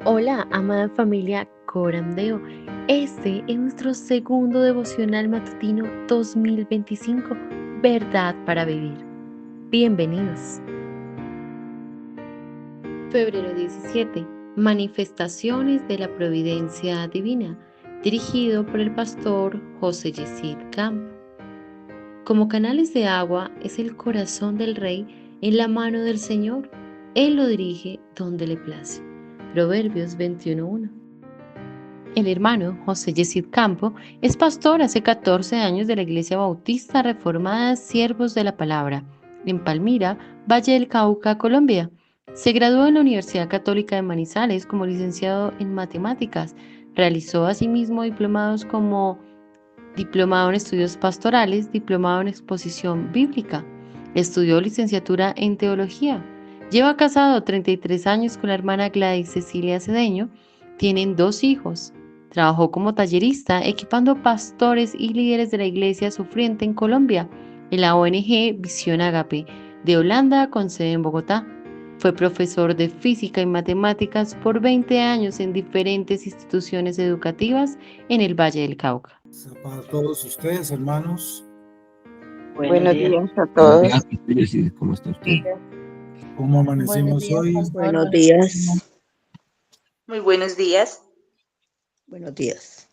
Hola, amada familia Corandeo. Este es nuestro segundo devocional matutino 2025, Verdad para Vivir. Bienvenidos. Febrero 17. Manifestaciones de la Providencia Divina, dirigido por el pastor José Yesid Campo. Como canales de agua es el corazón del Rey en la mano del Señor. Él lo dirige donde le place. Proverbios 21:1. El hermano José Yesid Campo es pastor hace 14 años de la Iglesia Bautista Reformada Siervos de la Palabra, en Palmira, Valle del Cauca, Colombia. Se graduó en la Universidad Católica de Manizales como licenciado en Matemáticas. Realizó asimismo diplomados como Diplomado en Estudios Pastorales, Diplomado en Exposición Bíblica. Estudió licenciatura en Teología. Lleva casado 33 años con la hermana Gladys Cecilia Cedeño. Tienen 2 hijos. Trabajó como tallerista, equipando pastores y líderes de la iglesia sufriente en Colombia, en la ONG Visión Agape, de Holanda con sede en Bogotá. Fue profesor de física y matemáticas por 20 años en diferentes instituciones educativas en el Valle del Cauca. Para todos ustedes, hermanos. Buenos días a Buenos todos. días, ¿cómo está usted? ¿Cómo amanecimos hoy? Buenos días. Muy buenos días. Buenos días.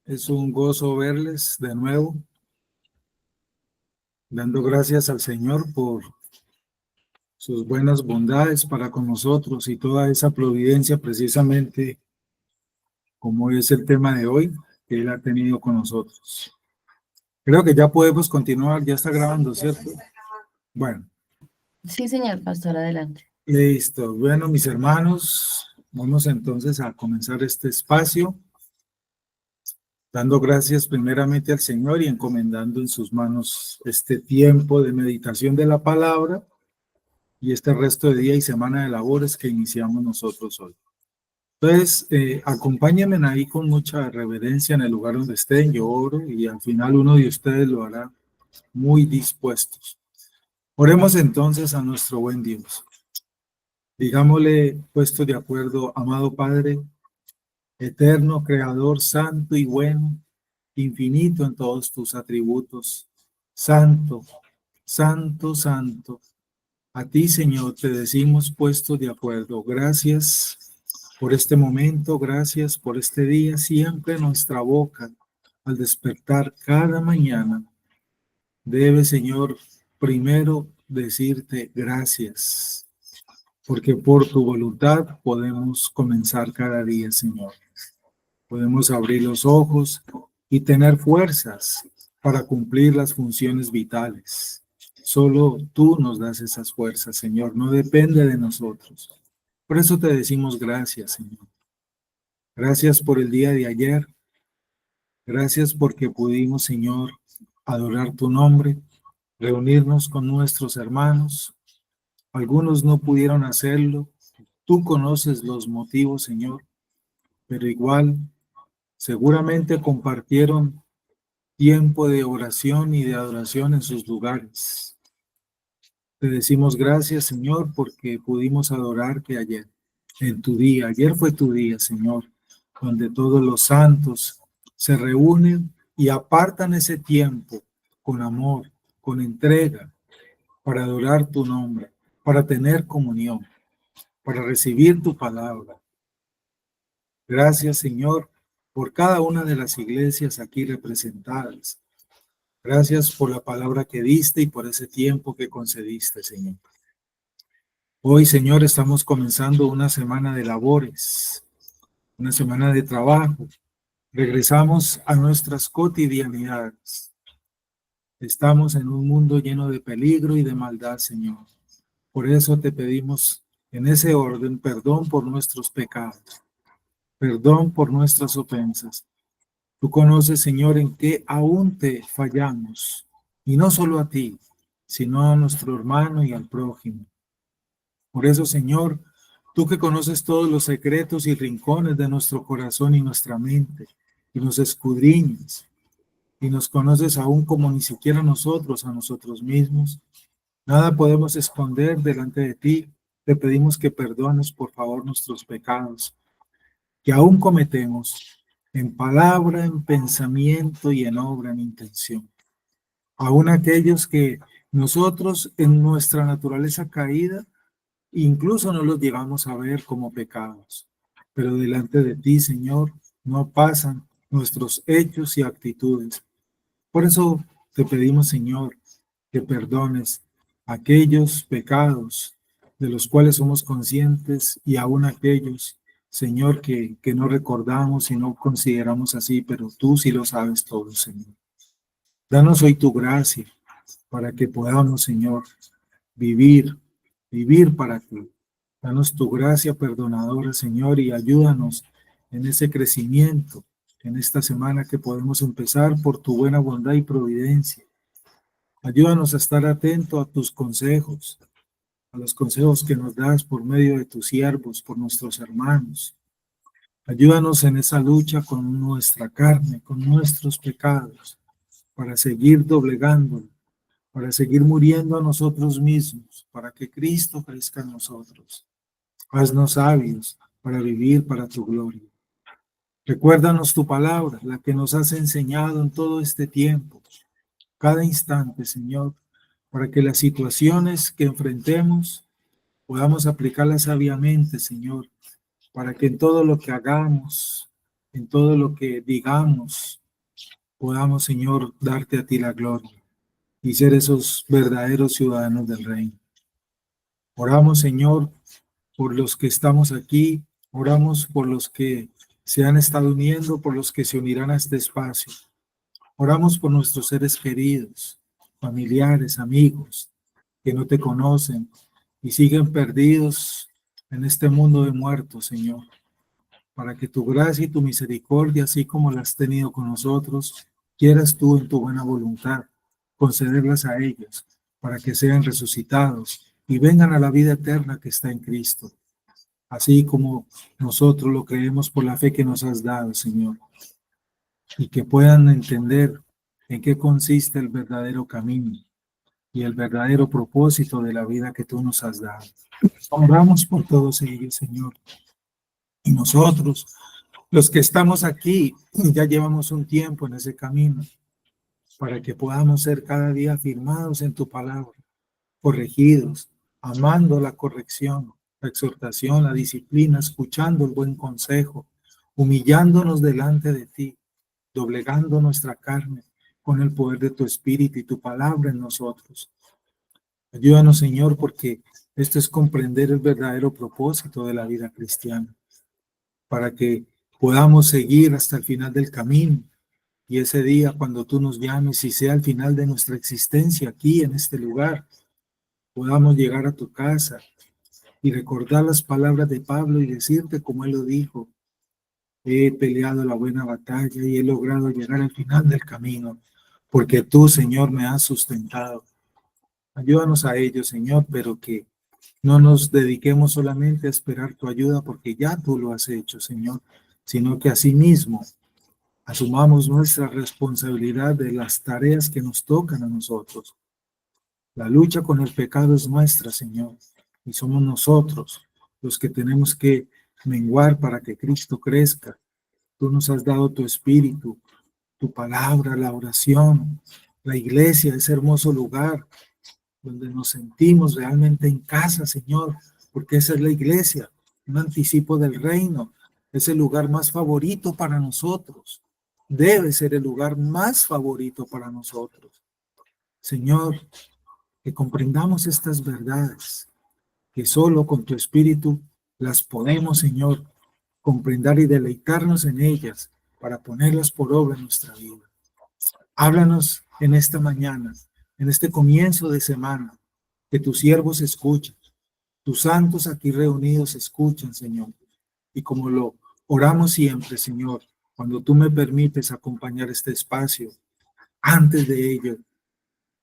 Es un gozo verles de nuevo, dando gracias al Señor por sus buenas bondades para con nosotros y toda esa providencia precisamente como es el tema de hoy que Él ha tenido con nosotros. Creo que ya podemos continuar, ya está grabando, ¿cierto? Bueno. Sí, señor pastor, adelante. Listo. Bueno, mis hermanos, vamos entonces a comenzar este espacio, dando gracias primeramente al Señor y encomendando en sus manos este tiempo de meditación de la palabra y este resto de día y semana de labores que iniciamos nosotros hoy. Entonces, acompáñenme ahí con mucha reverencia en el lugar donde estén, yo oro y al final uno de ustedes lo hará muy dispuestos. Oremos entonces a nuestro buen Dios. Digámosle, puesto de acuerdo, amado Padre, eterno, creador, santo y bueno, infinito en todos tus atributos, santo, santo, santo. A ti, Señor, te decimos puesto de acuerdo. Gracias por este momento, gracias por este día. Siempre nuestra boca, al despertar cada mañana, debe, Señor, primero decirte gracias, porque por tu voluntad podemos comenzar cada día, Señor. Podemos abrir los ojos y tener fuerzas para cumplir las funciones vitales. Solo tú nos das esas fuerzas, Señor, no depende de nosotros. Por eso te decimos gracias, Señor. Gracias por el día de ayer. Gracias porque pudimos, Señor, adorar tu nombre, reunirnos con nuestros hermanos. Algunos no pudieron hacerlo. Tú conoces los motivos, Señor, pero igual seguramente compartieron tiempo de oración y de adoración en sus lugares. Te decimos gracias, Señor, porque pudimos adorarte ayer, en tu día. Ayer fue tu día, Señor, donde todos los santos se reúnen y apartan ese tiempo con amor, con entrega, para adorar tu nombre, para tener comunión, para recibir tu palabra. Gracias, Señor, por cada una de las iglesias aquí representadas. Gracias por la palabra que diste y por ese tiempo que concediste, Señor. Hoy, Señor, estamos comenzando una semana de labores, una semana de trabajo. Regresamos a nuestras cotidianidades. Estamos en un mundo lleno de peligro y de maldad, Señor. Por eso te pedimos en ese orden perdón por nuestros pecados, perdón por nuestras ofensas. Tú conoces, Señor, en qué aún te fallamos, y no solo a ti, sino a nuestro hermano y al prójimo. Por eso, Señor, tú que conoces todos los secretos y rincones de nuestro corazón y nuestra mente, y nos escudriñas, y nos conoces aún como ni siquiera nosotros a nosotros mismos, nada podemos esconder delante de ti. te pedimos que perdones, por favor, nuestros pecados, que aún cometemos en palabra, en pensamiento y en obra, en intención. Aún aquellos que nosotros en nuestra naturaleza caída, incluso no los llegamos a ver como pecados. Pero delante de ti, Señor, no pasan nuestros hechos y actitudes. Por eso te pedimos, Señor, que perdones aquellos pecados de los cuales somos conscientes y aún aquellos, Señor, que no recordamos y no consideramos así, pero tú sí lo sabes todo, Señor. Danos hoy tu gracia para que podamos, Señor, vivir para ti. Danos tu gracia perdonadora, Señor, y ayúdanos en ese crecimiento, en esta semana que podemos empezar por tu buena bondad y providencia. Ayúdanos a estar atentos a tus consejos, a los consejos que nos das por medio de tus siervos, por nuestros hermanos. Ayúdanos en esa lucha con nuestra carne, con nuestros pecados, para seguir doblegándonos, para seguir muriendo a nosotros mismos, para que Cristo crezca en nosotros. Haznos sabios para vivir para tu gloria. Recuérdanos tu palabra, la que nos has enseñado en todo este tiempo, cada instante, Señor, para que las situaciones que enfrentemos podamos aplicarlas sabiamente, Señor, para que en todo lo que hagamos, en todo lo que digamos, podamos, Señor, darte a ti la gloria y ser esos verdaderos ciudadanos del reino. Oramos, Señor, por los que estamos aquí, oramos por los que se han estado uniendo, por los que se unirán a este espacio. Oramos por nuestros seres queridos, familiares, amigos, que no te conocen y siguen perdidos en este mundo de muertos, Señor, para que tu gracia y tu misericordia, así como la has tenido con nosotros, quieras tú en tu buena voluntad concederlas a ellos, para que sean resucitados y vengan a la vida eterna que está en Cristo, así como nosotros lo creemos por la fe que nos has dado, Señor, y que puedan entender en qué consiste el verdadero camino y el verdadero propósito de la vida que tú nos has dado. Oramos por todos ellos, Señor. Y nosotros, los que estamos aquí, ya llevamos un tiempo en ese camino, para que podamos ser cada día afirmados en tu palabra, corregidos, amando la corrección, la exhortación, la disciplina, escuchando el buen consejo, humillándonos delante de ti, doblegando nuestra carne con el poder de tu Espíritu y tu palabra en nosotros. Ayúdanos, Señor, porque esto es comprender el verdadero propósito de la vida cristiana, para que podamos seguir hasta el final del camino. Y ese día, cuando tú nos llames y sea el final de nuestra existencia aquí en este lugar, podamos llegar a tu casa y recordar las palabras de Pablo y decirte como él lo dijo: he peleado la buena batalla y he logrado llegar al final del camino, porque tú, Señor, me has sustentado. Ayúdanos a ello, Señor, pero que no nos dediquemos solamente a esperar tu ayuda, porque ya tú lo has hecho, Señor, sino que asimismo asumamos nuestra responsabilidad de las tareas que nos tocan a nosotros. La lucha con el pecado es nuestra, Señor, y somos nosotros los que tenemos que menguar para que Cristo crezca. Tú nos has dado tu Espíritu, tu palabra, la oración, la iglesia, ese hermoso lugar donde nos sentimos realmente en casa, Señor, porque esa es la iglesia, un anticipo del reino, es el lugar más favorito para nosotros. Debe ser el lugar más favorito para nosotros. Señor, que comprendamos estas verdades, que solo con tu Espíritu las podemos, Señor, comprender y deleitarnos en ellas para ponerlas por obra en nuestra vida. Háblanos en esta mañana, en este comienzo de semana, que tus siervos escuchen, tus santos aquí reunidos escuchan, Señor. Y como lo oramos siempre, Señor, cuando tú me permites acompañar este espacio, antes de ello,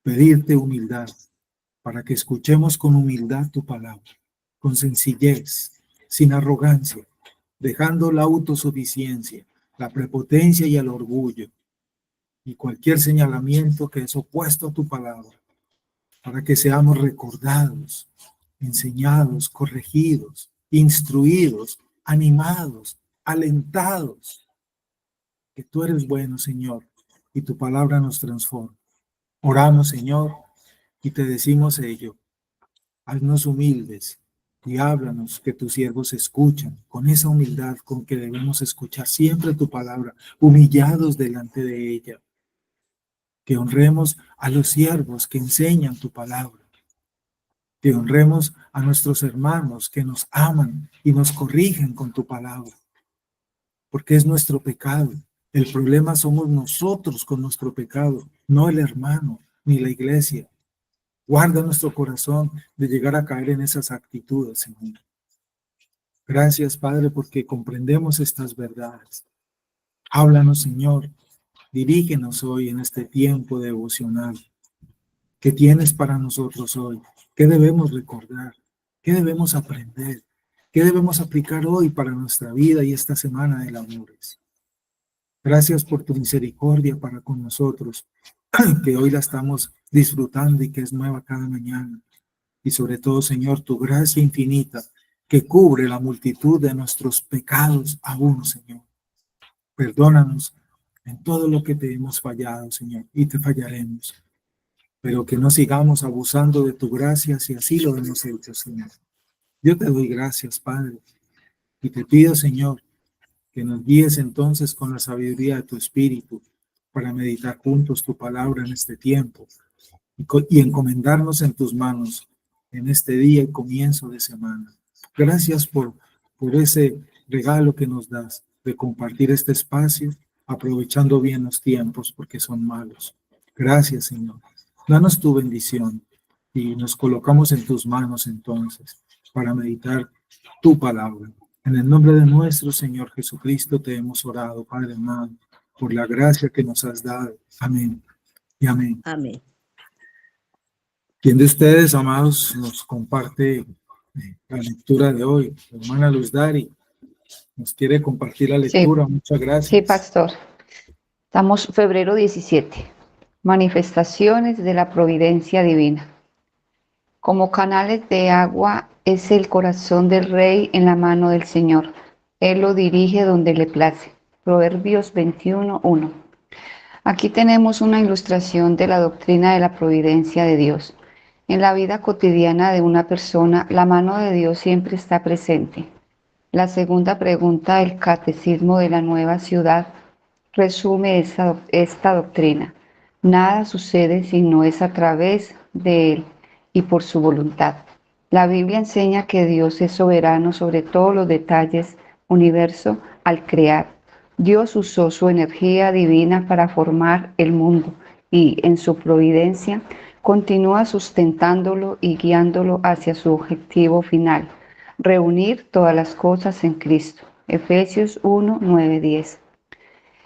pedirte humildad, para que escuchemos con humildad tu palabra, con sencillez, sin arrogancia, dejando la autosuficiencia, la prepotencia y el orgullo, y cualquier señalamiento que es opuesto a tu palabra, para que seamos recordados enseñados, corregidos, instruidos, animados, alentados, que tú eres bueno, Señor, y tu palabra nos transforma. Oramos, Señor, y te decimos ello. Haznos humildes y háblanos, que tus siervos escuchan con esa humildad con que debemos escuchar siempre tu palabra, humillados delante de ella. Que honremos a los siervos que enseñan tu palabra. Que honremos a nuestros hermanos que nos aman y nos corrigen con tu palabra. Porque es nuestro pecado. El problema somos nosotros con nuestro pecado, no el hermano ni la iglesia. Guarda nuestro corazón de llegar a caer en esas actitudes, Señor. Gracias, Padre, porque comprendemos estas verdades. Háblanos, Señor. Dirígenos hoy en este tiempo devocional. ¿Qué tienes para nosotros hoy? ¿Qué debemos recordar? ¿Qué debemos aprender? ¿Qué debemos aplicar hoy para nuestra vida y esta semana de labores? Gracias por tu misericordia para con nosotros, que hoy la estamos disfrutando y que es nueva cada mañana. Y sobre todo, Señor, tu gracia infinita que cubre la multitud de nuestros pecados aún, Señor. Perdónanos en todo lo que te hemos fallado, Señor, y te fallaremos. Pero que no sigamos abusando de tu gracia si así lo hemos hecho, Señor. Yo te doy gracias, Padre, y te pido, Señor, que nos guíes entonces con la sabiduría de tu Espíritu para meditar juntos tu palabra en este tiempo y encomendarnos en tus manos en este día y comienzo de semana. Gracias por ese regalo que nos das de compartir este espacio, aprovechando bien los tiempos porque son malos. Gracias, Señor. Danos tu bendición y nos colocamos en tus manos entonces para meditar tu palabra. En el nombre de nuestro Señor Jesucristo te hemos orado, Padre amado, por la gracia que nos has dado. Amén y amén. Amén. ¿Quién de ustedes, amados, nos comparte la lectura de hoy? La hermana Luz Dari nos quiere compartir la lectura. Sí. Muchas gracias. Sí, pastor. Estamos febrero 17. Manifestaciones de la providencia divina. Como canales de agua es el corazón del rey en la mano del Señor. Él lo dirige donde le place. Proverbios 21:1. Aquí tenemos una ilustración de la doctrina de la providencia de Dios. En la vida cotidiana de una persona, la mano de Dios siempre está presente. La segunda pregunta del Catecismo de la Nueva Ciudad resume esta doctrina. Nada sucede si no es a través de Él y por su voluntad. La Biblia enseña que Dios es soberano sobre todos los detalles universo al crear. Dios usó su energía divina para formar el mundo y en su providencia continúa sustentándolo y guiándolo hacia su objetivo final, reunir todas las cosas en Cristo. Efesios 1:9-10.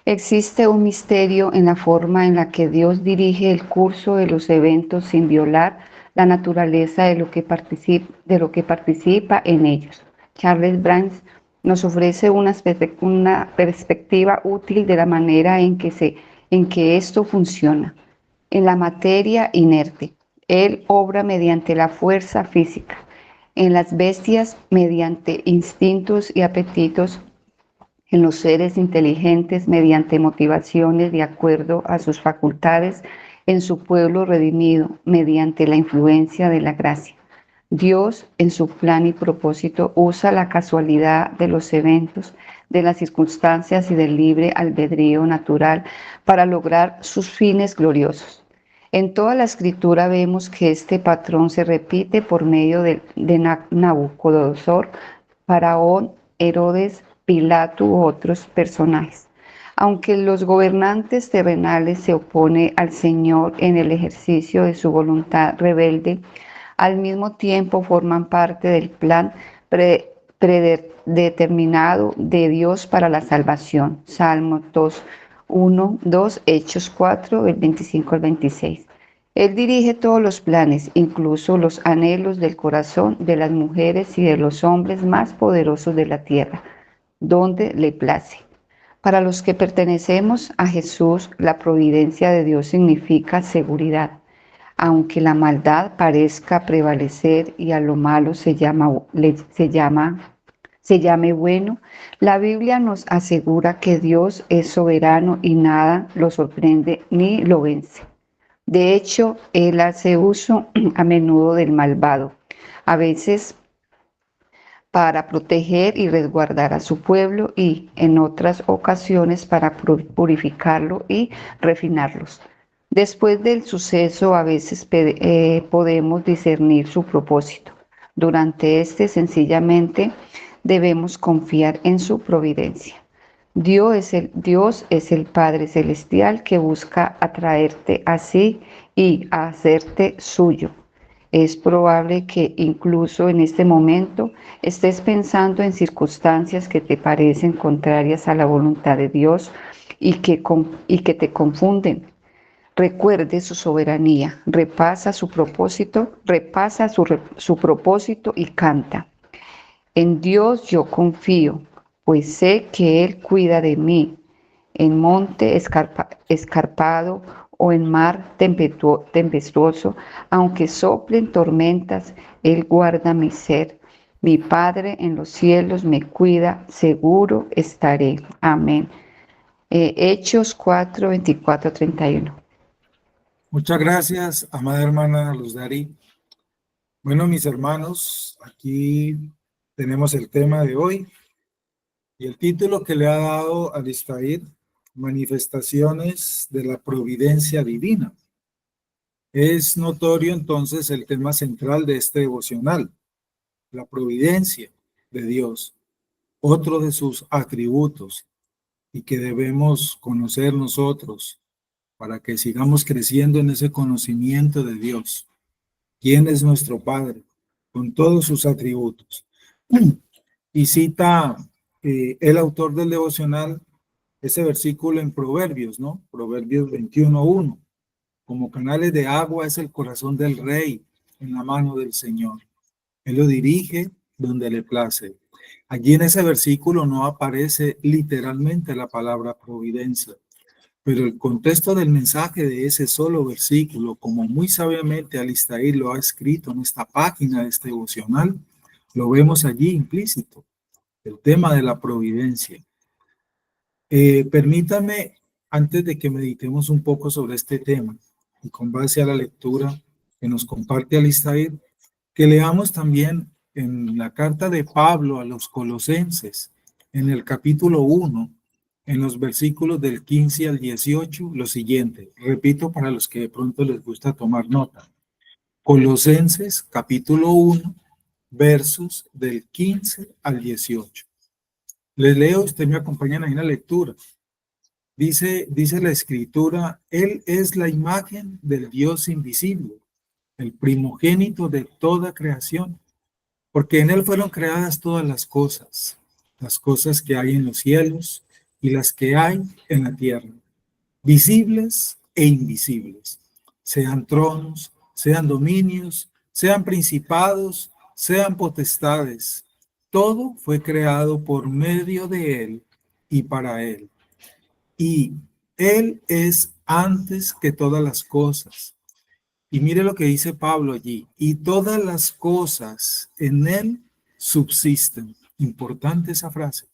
Existe un misterio en la forma en la que Dios dirige el curso de los eventos sin violar la naturaleza de lo que participa en ellos. Charles Brands nos ofrece una perspectiva útil de la manera en que esto funciona. En la materia inerte, Él obra mediante la fuerza física. En las bestias, mediante instintos y apetitos. En los seres inteligentes, mediante motivaciones de acuerdo a sus facultades. En su pueblo redimido, mediante la influencia de la gracia. Dios, en su plan y propósito, usa la casualidad de los eventos, de las circunstancias y del libre albedrío natural para lograr sus fines gloriosos. En toda la Escritura vemos que este patrón se repite por medio de Nabucodonosor, Faraón, Herodes, Pilato u otros personajes. Aunque los gobernantes terrenales se oponen al Señor en el ejercicio de su voluntad rebelde, al mismo tiempo forman parte del plan predeterminado de Dios para la salvación. Salmo 2:1-2, Hechos 4, del 25 al 26. Él dirige todos los planes, incluso los anhelos del corazón de las mujeres y de los hombres más poderosos de la tierra, donde le place. Para los que pertenecemos a Jesús, la providencia de Dios significa seguridad. aunque la maldad parezca prevalecer y a lo malo se llame bueno, la Biblia nos asegura que Dios es soberano y nada lo sorprende ni lo vence. De hecho, Él hace uso a menudo del malvado, a veces para proteger y resguardar a su pueblo y en otras ocasiones para purificarlo y refinarlos. Después del suceso a veces podemos discernir su propósito. Durante este sencillamente debemos confiar en su providencia. Dios es el Padre Celestial que busca atraerte a sí y a hacerte suyo. Es probable que incluso en este momento estés pensando en circunstancias que te parecen contrarias a la voluntad de Dios y que te confunden. Recuerde su soberanía, repasa su propósito y canta. En Dios yo confío, pues sé que Él cuida de mí. En monte escarpado o en mar tempestuoso, aunque soplen tormentas, Él guarda mi ser. Mi Padre en los cielos me cuida, seguro estaré. Amén. Hechos 4, 24, 31. Muchas gracias, amada hermana Luz Dari. Bueno, mis hermanos, aquí tenemos el tema de hoy y el título que le ha dado al Istair, Manifestaciones de la Providencia Divina. Es notorio entonces el tema central de este devocional, la providencia de Dios, otro de sus atributos y que debemos conocer nosotros para que sigamos creciendo en ese conocimiento de Dios. ¿Quién es nuestro Padre? Con todos sus atributos. Y cita el autor del devocional ese versículo en Proverbios, ¿no? Proverbios 21:1. Como canales de agua es el corazón del rey en la mano del Señor. Él lo dirige donde le place. Allí en ese versículo no aparece literalmente la palabra providencia, pero el contexto del mensaje de ese solo versículo, como muy sabiamente Alistair lo ha escrito en esta página de este devocional, lo vemos allí implícito, el tema de la providencia. Permítame, antes de que meditemos un poco sobre este tema, y con base a la lectura que nos comparte Alistair, que leamos también en la carta de Pablo a los Colosenses, en el capítulo 1, en los versículos del 15 al 18, lo siguiente. Repito para los que de pronto les gusta tomar nota. Colosenses, capítulo 1, versos del 15 al 18. Les leo, usted me acompaña en la lectura. Dice la Escritura, Él es la imagen del Dios invisible, el primogénito de toda creación, porque en Él fueron creadas todas las cosas que hay en los cielos y las que hay en la tierra, visibles e invisibles, sean tronos, sean dominios, sean principados, sean potestades. Todo fue creado por medio de Él y para Él. Y Él es antes que todas las cosas. Y mire lo que dice Pablo allí. Y todas las cosas en Él subsisten. Importante esa frase.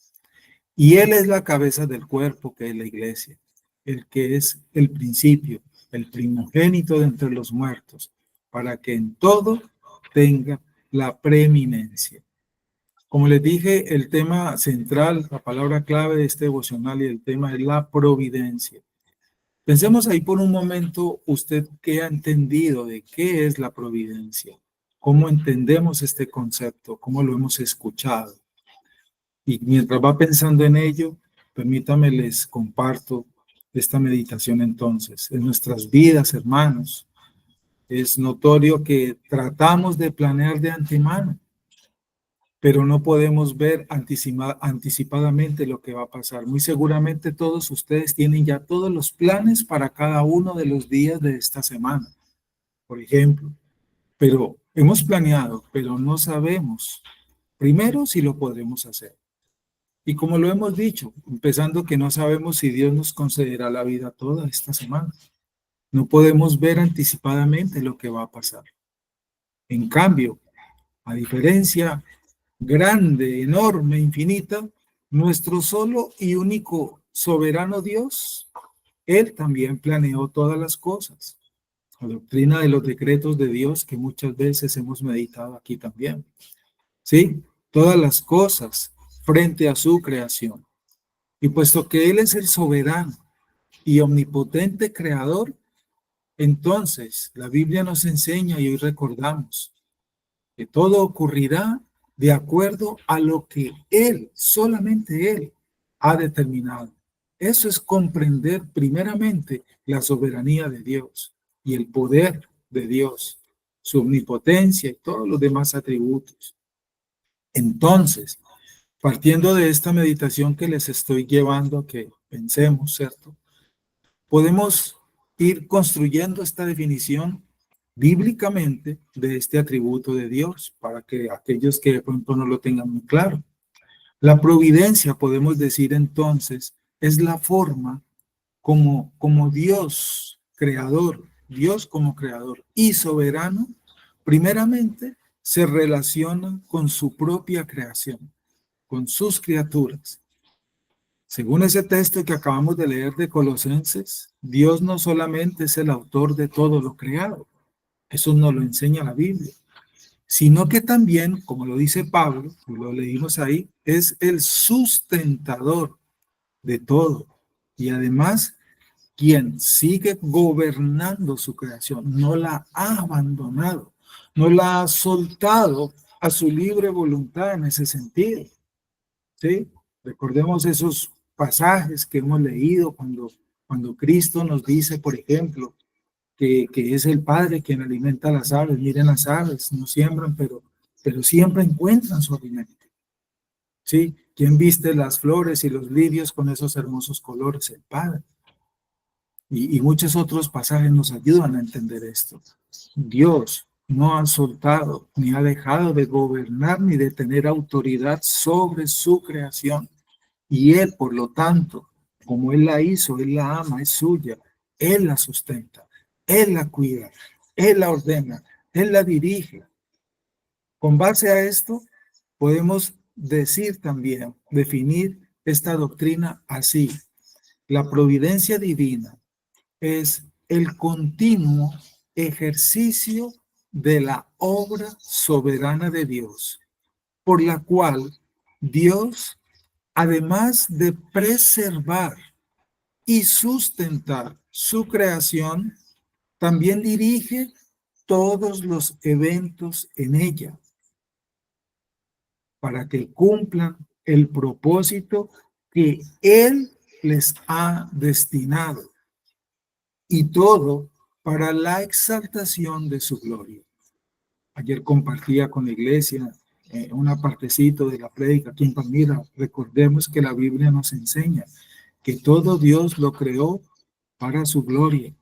Y Él es la cabeza del cuerpo, que es la iglesia. El que es el principio, el primogénito de entre los muertos, para que en todo tenga la preeminencia. Como les dije, el tema central, la palabra clave de este devocional y el tema es la providencia. Pensemos ahí por un momento, usted qué ha entendido de qué es la providencia, cómo entendemos este concepto, cómo lo hemos escuchado. Y mientras va pensando en ello, permítame les comparto esta meditación entonces. En nuestras vidas, hermanos, es notorio que tratamos de planear de antemano, pero no podemos ver anticipadamente lo que va a pasar. Muy seguramente todos ustedes tienen ya todos los planes para cada uno de los días de esta semana, por ejemplo. Pero hemos planeado, pero no sabemos, primero, si lo podremos hacer. Y como lo hemos dicho, empezando que no sabemos si Dios nos concederá la vida toda esta semana. No podemos ver anticipadamente lo que va a pasar. En cambio, a diferencia grande, enorme, infinita, nuestro solo y único soberano Dios, Él también planeó todas las cosas. La doctrina de los decretos de Dios que muchas veces hemos meditado aquí también. ¿Sí? Todas las cosas frente a su creación. Y puesto que Él es el soberano y omnipotente creador, entonces la Biblia nos enseña y hoy recordamos que todo ocurrirá de acuerdo a lo que Él, solamente Él, ha determinado. Eso es comprender primeramente la soberanía de Dios y el poder de Dios, su omnipotencia y todos los demás atributos. Entonces, partiendo de esta meditación que les estoy llevando a que pensemos, ¿cierto? Podemos ir construyendo esta definición bíblicamente de este atributo de Dios, para que aquellos que de pronto no lo tengan muy claro. La providencia, podemos decir entonces, es la forma como Dios como creador y soberano, primeramente se relaciona con su propia creación, con sus criaturas. Según ese texto que acabamos de leer de Colosenses, Dios no solamente es el autor de todo lo creado, eso nos lo enseña la Biblia, sino que también, como lo dice Pablo, y lo leímos ahí, es el sustentador de todo. Y además, quien sigue gobernando su creación, no la ha abandonado, no la ha soltado a su libre voluntad en ese sentido. ¿Sí? Recordemos esos pasajes que hemos leído cuando Cristo nos dice, por ejemplo, que es el Padre quien alimenta a las aves. Miren, las aves no siembran, pero siempre encuentran su alimento. ¿Sí? ¿Quién viste las flores y los lirios con esos hermosos colores? El Padre. Y muchos otros pasajes nos ayudan a entender esto. Dios no ha soltado ni ha dejado de gobernar ni de tener autoridad sobre su creación. Y Él, por lo tanto, como Él la hizo, Él la ama, es suya, Él la sustenta, Él la cuida, Él la ordena, Él la dirige. Con base a esto, podemos decir también, definir esta doctrina así. La providencia divina es el continuo ejercicio de la obra soberana de Dios, por la cual Dios, además de preservar y sustentar su creación, también dirige todos los eventos en ella para que cumplan el propósito que Él les ha destinado, y todo para la exaltación de su gloria. Ayer compartía con la iglesia una partecita de la prédica aquí en Palmira. Recordemos que la Biblia nos enseña que todo Dios lo creó para su gloria.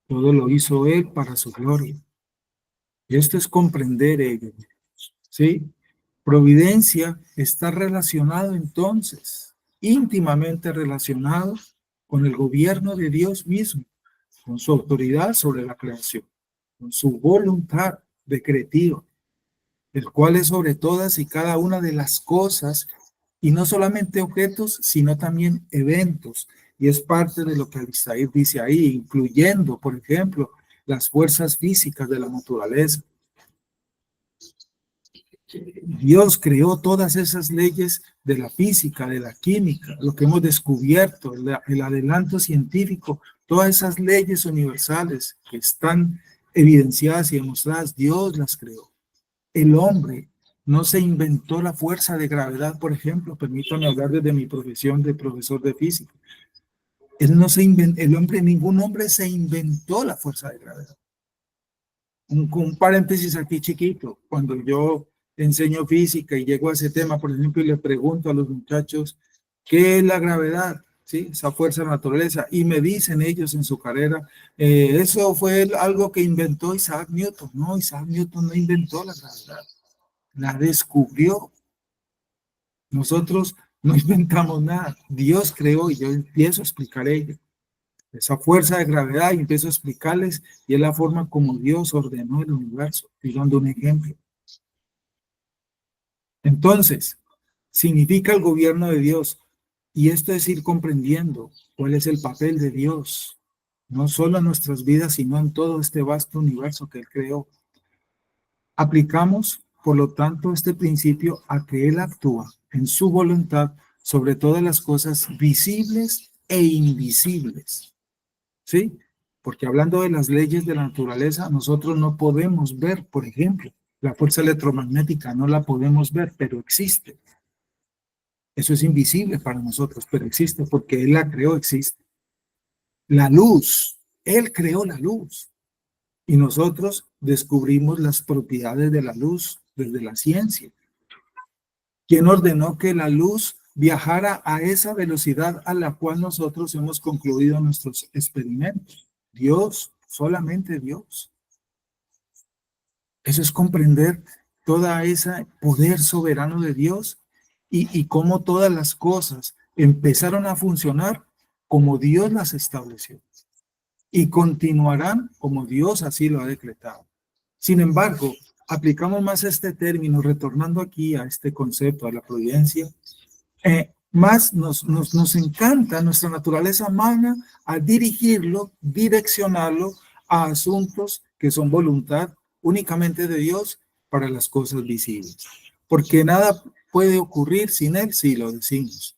Todo lo hizo Él para su gloria. Y esto es comprender ello, ¿sí? Providencia está relacionado entonces, íntimamente relacionado con el gobierno de Dios mismo, con su autoridad sobre la creación, con su voluntad decretiva, el cual es sobre todas y cada una de las cosas, y no solamente objetos, sino también eventos. Y es parte de lo que Alistair dice ahí, incluyendo, por ejemplo, las fuerzas físicas de la naturaleza. Dios creó todas esas leyes de la física, de la química, lo que hemos descubierto, el adelanto científico, todas esas leyes universales que están evidenciadas y demostradas, Dios las creó. El hombre no se inventó la fuerza de gravedad, por ejemplo. Permítanme hablar desde mi profesión de profesor de física. Ningún hombre se inventó la fuerza de gravedad. Un paréntesis aquí chiquito. Cuando yo enseño física y llego a ese tema, por ejemplo, y le pregunto a los muchachos, ¿qué es la gravedad? ¿Sí? Esa fuerza de la naturaleza. Y me dicen ellos en su carrera, eso fue algo que inventó Isaac Newton. No, Isaac Newton no inventó la gravedad. La descubrió. Nosotros no inventamos nada. Dios creó, y yo empiezo a explicar ello. esa fuerza de gravedad, y empiezo a explicarles, y es la forma como Dios ordenó el universo. Estoy dando un ejemplo. Entonces, significa el gobierno de Dios, y esto es ir comprendiendo cuál es el papel de Dios, no solo en nuestras vidas, sino en todo este vasto universo que Él creó. Aplicamos, por lo tanto, este principio a que Él actúa en su voluntad sobre todas las cosas visibles e invisibles. ¿Sí? Porque hablando de las leyes de la naturaleza, nosotros no podemos ver, por ejemplo, la fuerza electromagnética, no la podemos ver, pero existe. Eso es invisible para nosotros, pero existe porque Él la creó, existe. La luz, Él creó la luz. Y nosotros descubrimos las propiedades de la luz desde la ciencia. ¿Quién ordenó que la luz viajara a esa velocidad a la cual nosotros hemos concluido nuestros experimentos? Dios, solamente Dios. Eso es comprender toda ese poder soberano de Dios y cómo todas las cosas empezaron a funcionar como Dios las estableció y continuarán como Dios así lo ha decretado. Sin embargo, aplicamos más este término, retornando aquí a este concepto, a la providencia, más nos encanta nuestra naturaleza humana a dirigirlo, direccionarlo a asuntos que son voluntad únicamente de Dios para las cosas visibles. Porque nada puede ocurrir sin Él, sí lo decimos.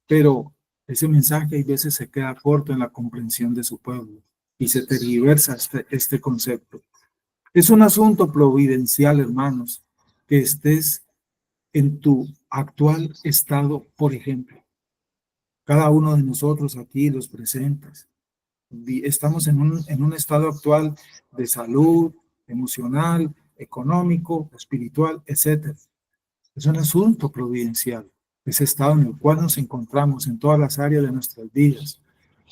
Pero ese mensaje a veces se queda corto en la comprensión de su pueblo y se tergiversa este concepto. Es un asunto providencial, hermanos, que estés en tu actual estado, por ejemplo. Cada uno de nosotros aquí, los presentes, estamos en un estado actual de salud, emocional, económico, espiritual, etc. Es un asunto providencial, ese estado en el cual nos encontramos en todas las áreas de nuestras vidas.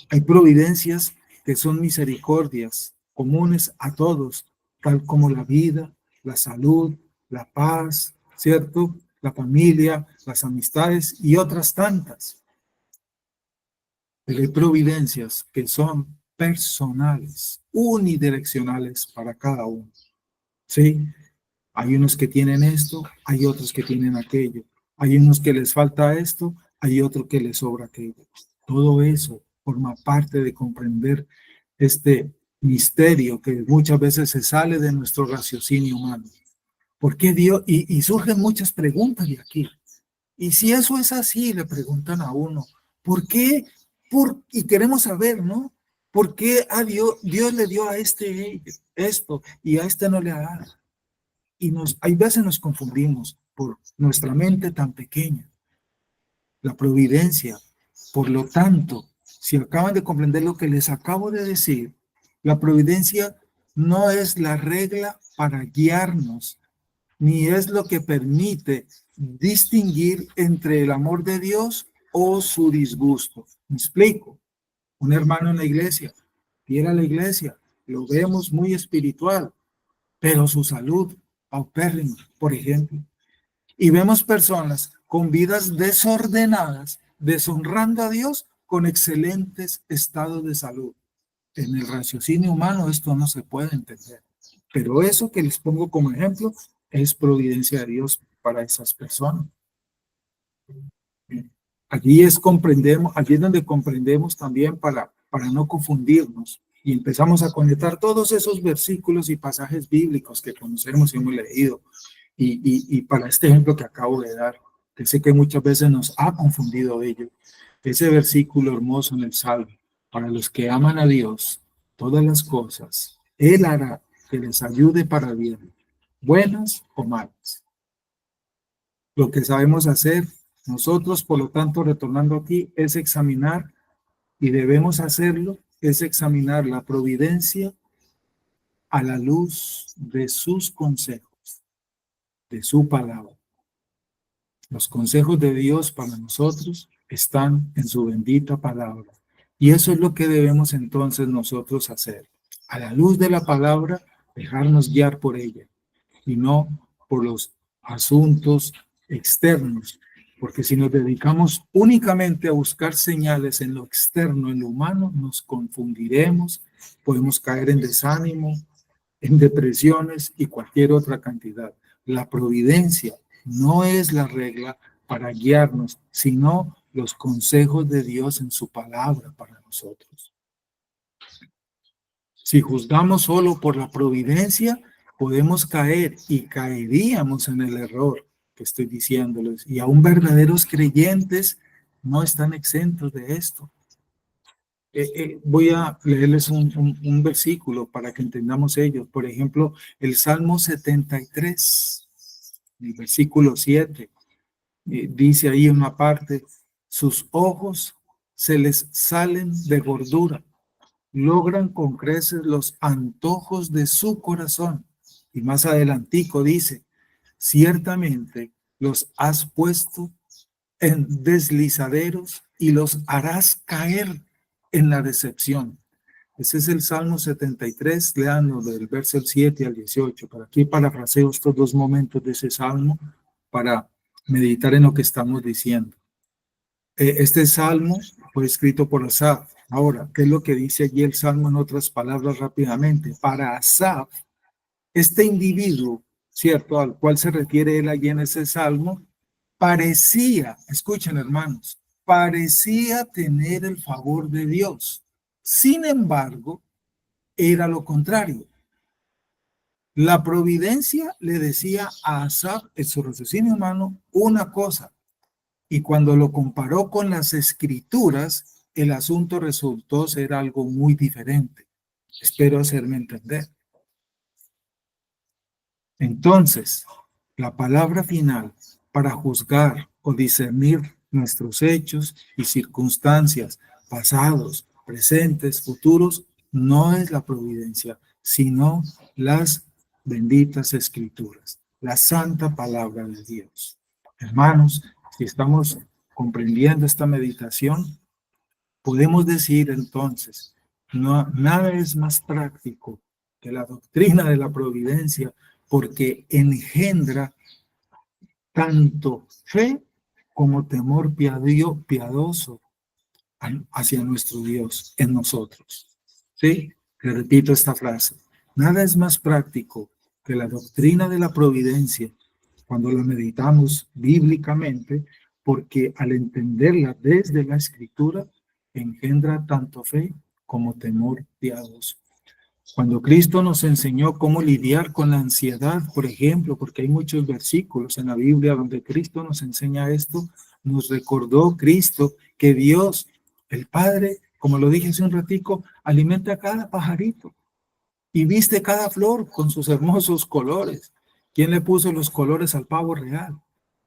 Hay providencias que son misericordias comunes a todos, tal como la vida, la salud, la paz, ¿cierto? La familia, las amistades y otras tantas. Pero hay providencias que son personales, unidireccionales para cada uno. ¿Sí? Hay unos que tienen esto, hay otros que tienen aquello. Hay unos que les falta esto, hay otros que les sobra aquello. Todo eso forma parte de comprender este misterio que muchas veces se sale de nuestro raciocinio humano. ¿Por qué Dios? Y surgen muchas preguntas de aquí. Y si eso es así, le preguntan a uno, ¿por qué? Y queremos saber, ¿no? ¿Por qué a Dios le dio a este esto y a este no le ha dado? Y hay veces nos confundimos por nuestra mente tan pequeña. La providencia, por lo tanto, si acaban de comprender lo que les acabo de decir, la providencia no es la regla para guiarnos, ni es lo que permite distinguir entre el amor de Dios o su disgusto. ¿Me explico? Un hermano en la iglesia, viene a la iglesia, lo vemos muy espiritual, pero su salud paupérrima, por ejemplo. Y vemos personas con vidas desordenadas, deshonrando a Dios con excelentes estados de salud. En el raciocinio humano esto no se puede entender. Pero eso que les pongo como ejemplo es providencia de Dios para esas personas. Allí es donde comprendemos también para no confundirnos y empezamos a conectar todos esos versículos y pasajes bíblicos que conocemos y hemos leído. Y para este ejemplo que acabo de dar, que sé que muchas veces nos ha confundido ello, ese versículo hermoso en el Salmo, para los que aman a Dios, todas las cosas, Él hará que les ayude para bien, buenas o malas. Lo que sabemos hacer nosotros, por lo tanto, retornando aquí, es examinar, y debemos hacerlo, es examinar la providencia a la luz de sus consejos, de su palabra. Los consejos de Dios para nosotros están en su bendita palabra. Y eso es lo que debemos entonces nosotros hacer. A la luz de la palabra, dejarnos guiar por ella y no por los asuntos externos, Porque si nos dedicamos únicamente a buscar señales en lo externo, en lo humano, nos confundiremos, podemos caer en desánimo, en depresiones y cualquier otra cantidad. La providencia no es la regla para guiarnos, sino los consejos de Dios en su palabra para nosotros. Si juzgamos solo por la providencia, podemos caer y caeríamos en el error que estoy diciéndoles. Y aún verdaderos creyentes no están exentos de esto. Voy a leerles un versículo para que entendamos ello. Por ejemplo, el Salmo 73, el versículo 7, dice ahí en una parte, sus ojos se les salen de gordura, logran con creces los antojos de su corazón. Y más adelantico dice, ciertamente los has puesto en deslizaderos y los harás caer en la decepción. Ese es el Salmo 73, leanlo del verso 7 al 18. Para aquí parafraseo estos dos momentos de ese Salmo para meditar en lo que estamos diciendo. Este Salmo fue escrito por Asaf. Ahora, ¿qué es lo que dice allí el Salmo en otras palabras rápidamente? Para Asaf, este individuo, ¿cierto?, al cual se refiere él allí en ese Salmo, parecía, escuchen hermanos, parecía tener el favor de Dios. Sin embargo, era lo contrario. La providencia le decía a Asaf, en su raciocinio humano, una cosa, y cuando lo comparó con las escrituras, el asunto resultó ser algo muy diferente. Espero hacerme entender. Entonces, la palabra final para juzgar o discernir nuestros hechos y circunstancias pasados, presentes, futuros, no es la providencia, sino las benditas escrituras, la santa palabra de Dios. Hermanos, si estamos comprendiendo esta meditación, podemos decir entonces, no, nada es más práctico que la doctrina de la providencia, porque engendra tanto fe como temor piadoso hacia nuestro Dios en nosotros. ¿Sí? Le repito esta frase. Nada es más práctico que la doctrina de la providencia cuando la meditamos bíblicamente, porque al entenderla desde la Escritura, engendra tanto fe como temor piadoso. Cuando Cristo nos enseñó cómo lidiar con la ansiedad, por ejemplo, porque hay muchos versículos en la Biblia donde Cristo nos enseña esto, nos recordó Cristo que Dios, el Padre, como lo dije hace un ratico, alimenta a cada pajarito y viste cada flor con sus hermosos colores. ¿Quién le puso los colores al pavo real?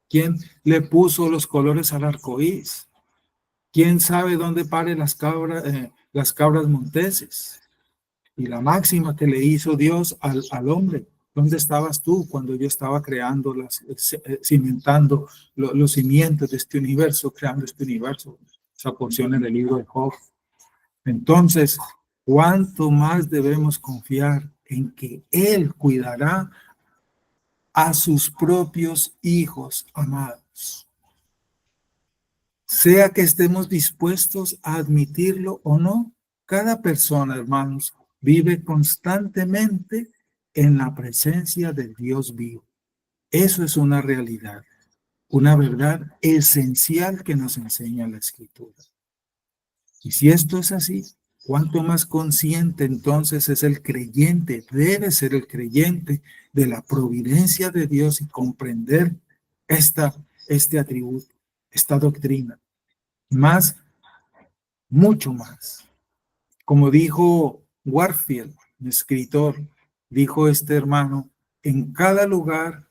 ¿Quién le puso los colores al arcoíris? ¿Quién sabe dónde paren las cabras monteses? Y la máxima que le hizo Dios al hombre, ¿dónde estabas tú cuando yo estaba creando, cimentando los cimientos de este universo, creando este universo? Esa porción en el libro de Job. Entonces, ¿cuánto más debemos confiar en que Él cuidará a sus propios hijos amados? Sea que estemos dispuestos a admitirlo o no, cada persona, hermanos, vive constantemente en la presencia del Dios vivo. Eso es una realidad, una verdad esencial que nos enseña la Escritura. Y si esto es así, ¿cuánto más consciente entonces es el creyente, debe ser el creyente de la providencia de Dios y comprender este atributo, esta doctrina? Más, mucho más. Como dijo Warfield, un escritor, dijo este hermano, en cada lugar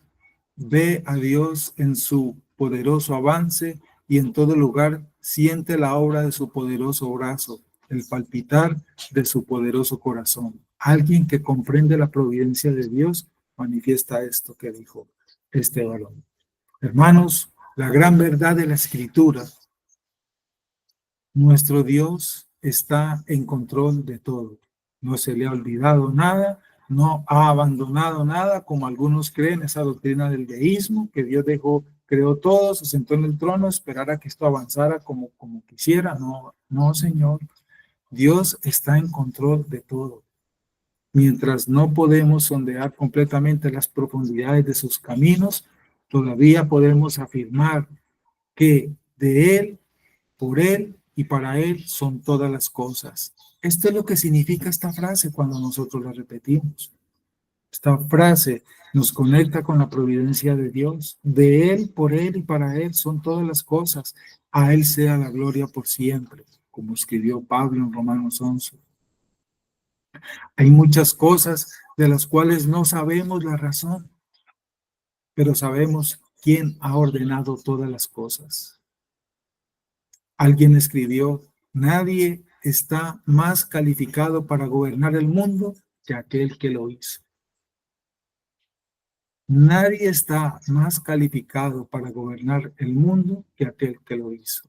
ve a Dios en su poderoso avance y en todo lugar siente la obra de su poderoso brazo, el palpitar de su poderoso corazón. Alguien que comprende la providencia de Dios manifiesta esto que dijo este varón. Hermanos, la gran verdad de la Escritura, nuestro Dios está en control de todo. No se le ha olvidado nada, no ha abandonado nada, como algunos creen esa doctrina del deísmo, que Dios dejó creó todo, se sentó en el trono, esperar a que esto avanzara como quisiera. No, no, Señor. Dios está en control de todo. Mientras no podemos sondear completamente las profundidades de sus caminos, todavía podemos afirmar que de Él, por Él y para Él son todas las cosas. Esto es lo que significa esta frase cuando nosotros la repetimos. Esta frase nos conecta con la providencia de Dios. De Él, por Él y para Él son todas las cosas. A Él sea la gloria por siempre, como escribió Pablo en Romanos 11. Hay muchas cosas de las cuales no sabemos la razón, pero sabemos quién ha ordenado todas las cosas. Alguien escribió: nadie está más calificado para gobernar el mundo que aquel que lo hizo. Nadie está más calificado para gobernar el mundo que aquel que lo hizo.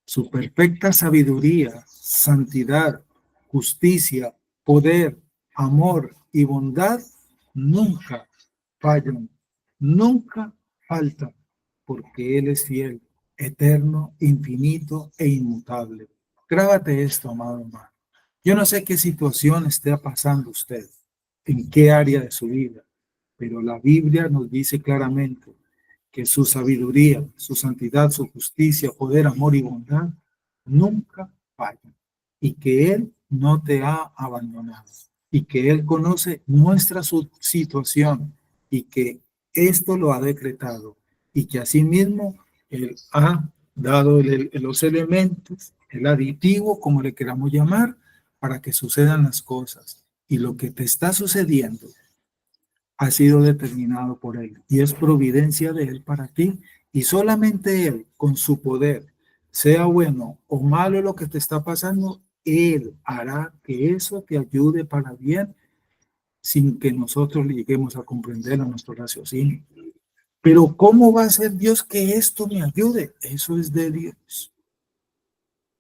Su perfecta sabiduría, santidad, justicia, poder, amor y bondad nunca fallan, nunca faltan, porque Él es fiel, eterno, infinito e inmutable. Grábate esto, amado hermano. Yo no sé qué situación esté pasando usted, en qué área de su vida, pero la Biblia nos dice claramente que su sabiduría, su santidad, su justicia, poder, amor y bondad nunca fallan, y que Él no te ha abandonado, y que Él conoce nuestra situación, y que esto lo ha decretado, y que asimismo Él ha dado los elementos, el aditivo, como le queramos llamar, para que sucedan las cosas. Y lo que te está sucediendo ha sido determinado por Él y es providencia de Él para ti, y solamente Él, con su poder, sea bueno o malo lo que te está pasando, Él hará que eso te ayude para bien sin que nosotros le lleguemos a comprender a nuestro raciocinio. Pero ¿cómo va a ser Dios que esto me ayude? Eso es de Dios.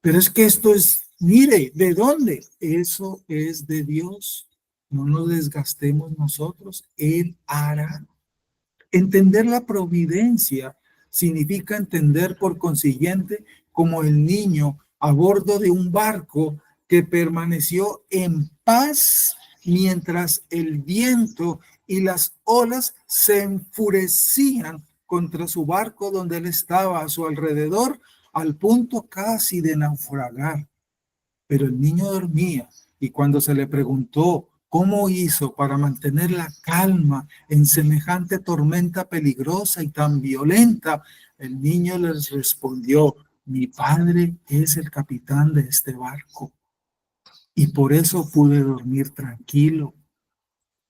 Pero es que esto es, mire, ¿de dónde? Eso es de Dios. No nos desgastemos nosotros, Él hará. Entender la providencia significa entender, por consiguiente, como el niño a bordo de un barco que permaneció en paz mientras el viento y las olas se enfurecían contra su barco donde él estaba a su alrededor, al punto casi de naufragar. Pero el niño dormía, y cuando se le preguntó cómo hizo para mantener la calma en semejante tormenta peligrosa y tan violenta, el niño les respondió: mi padre es el capitán de este barco, y por eso pude dormir tranquilo.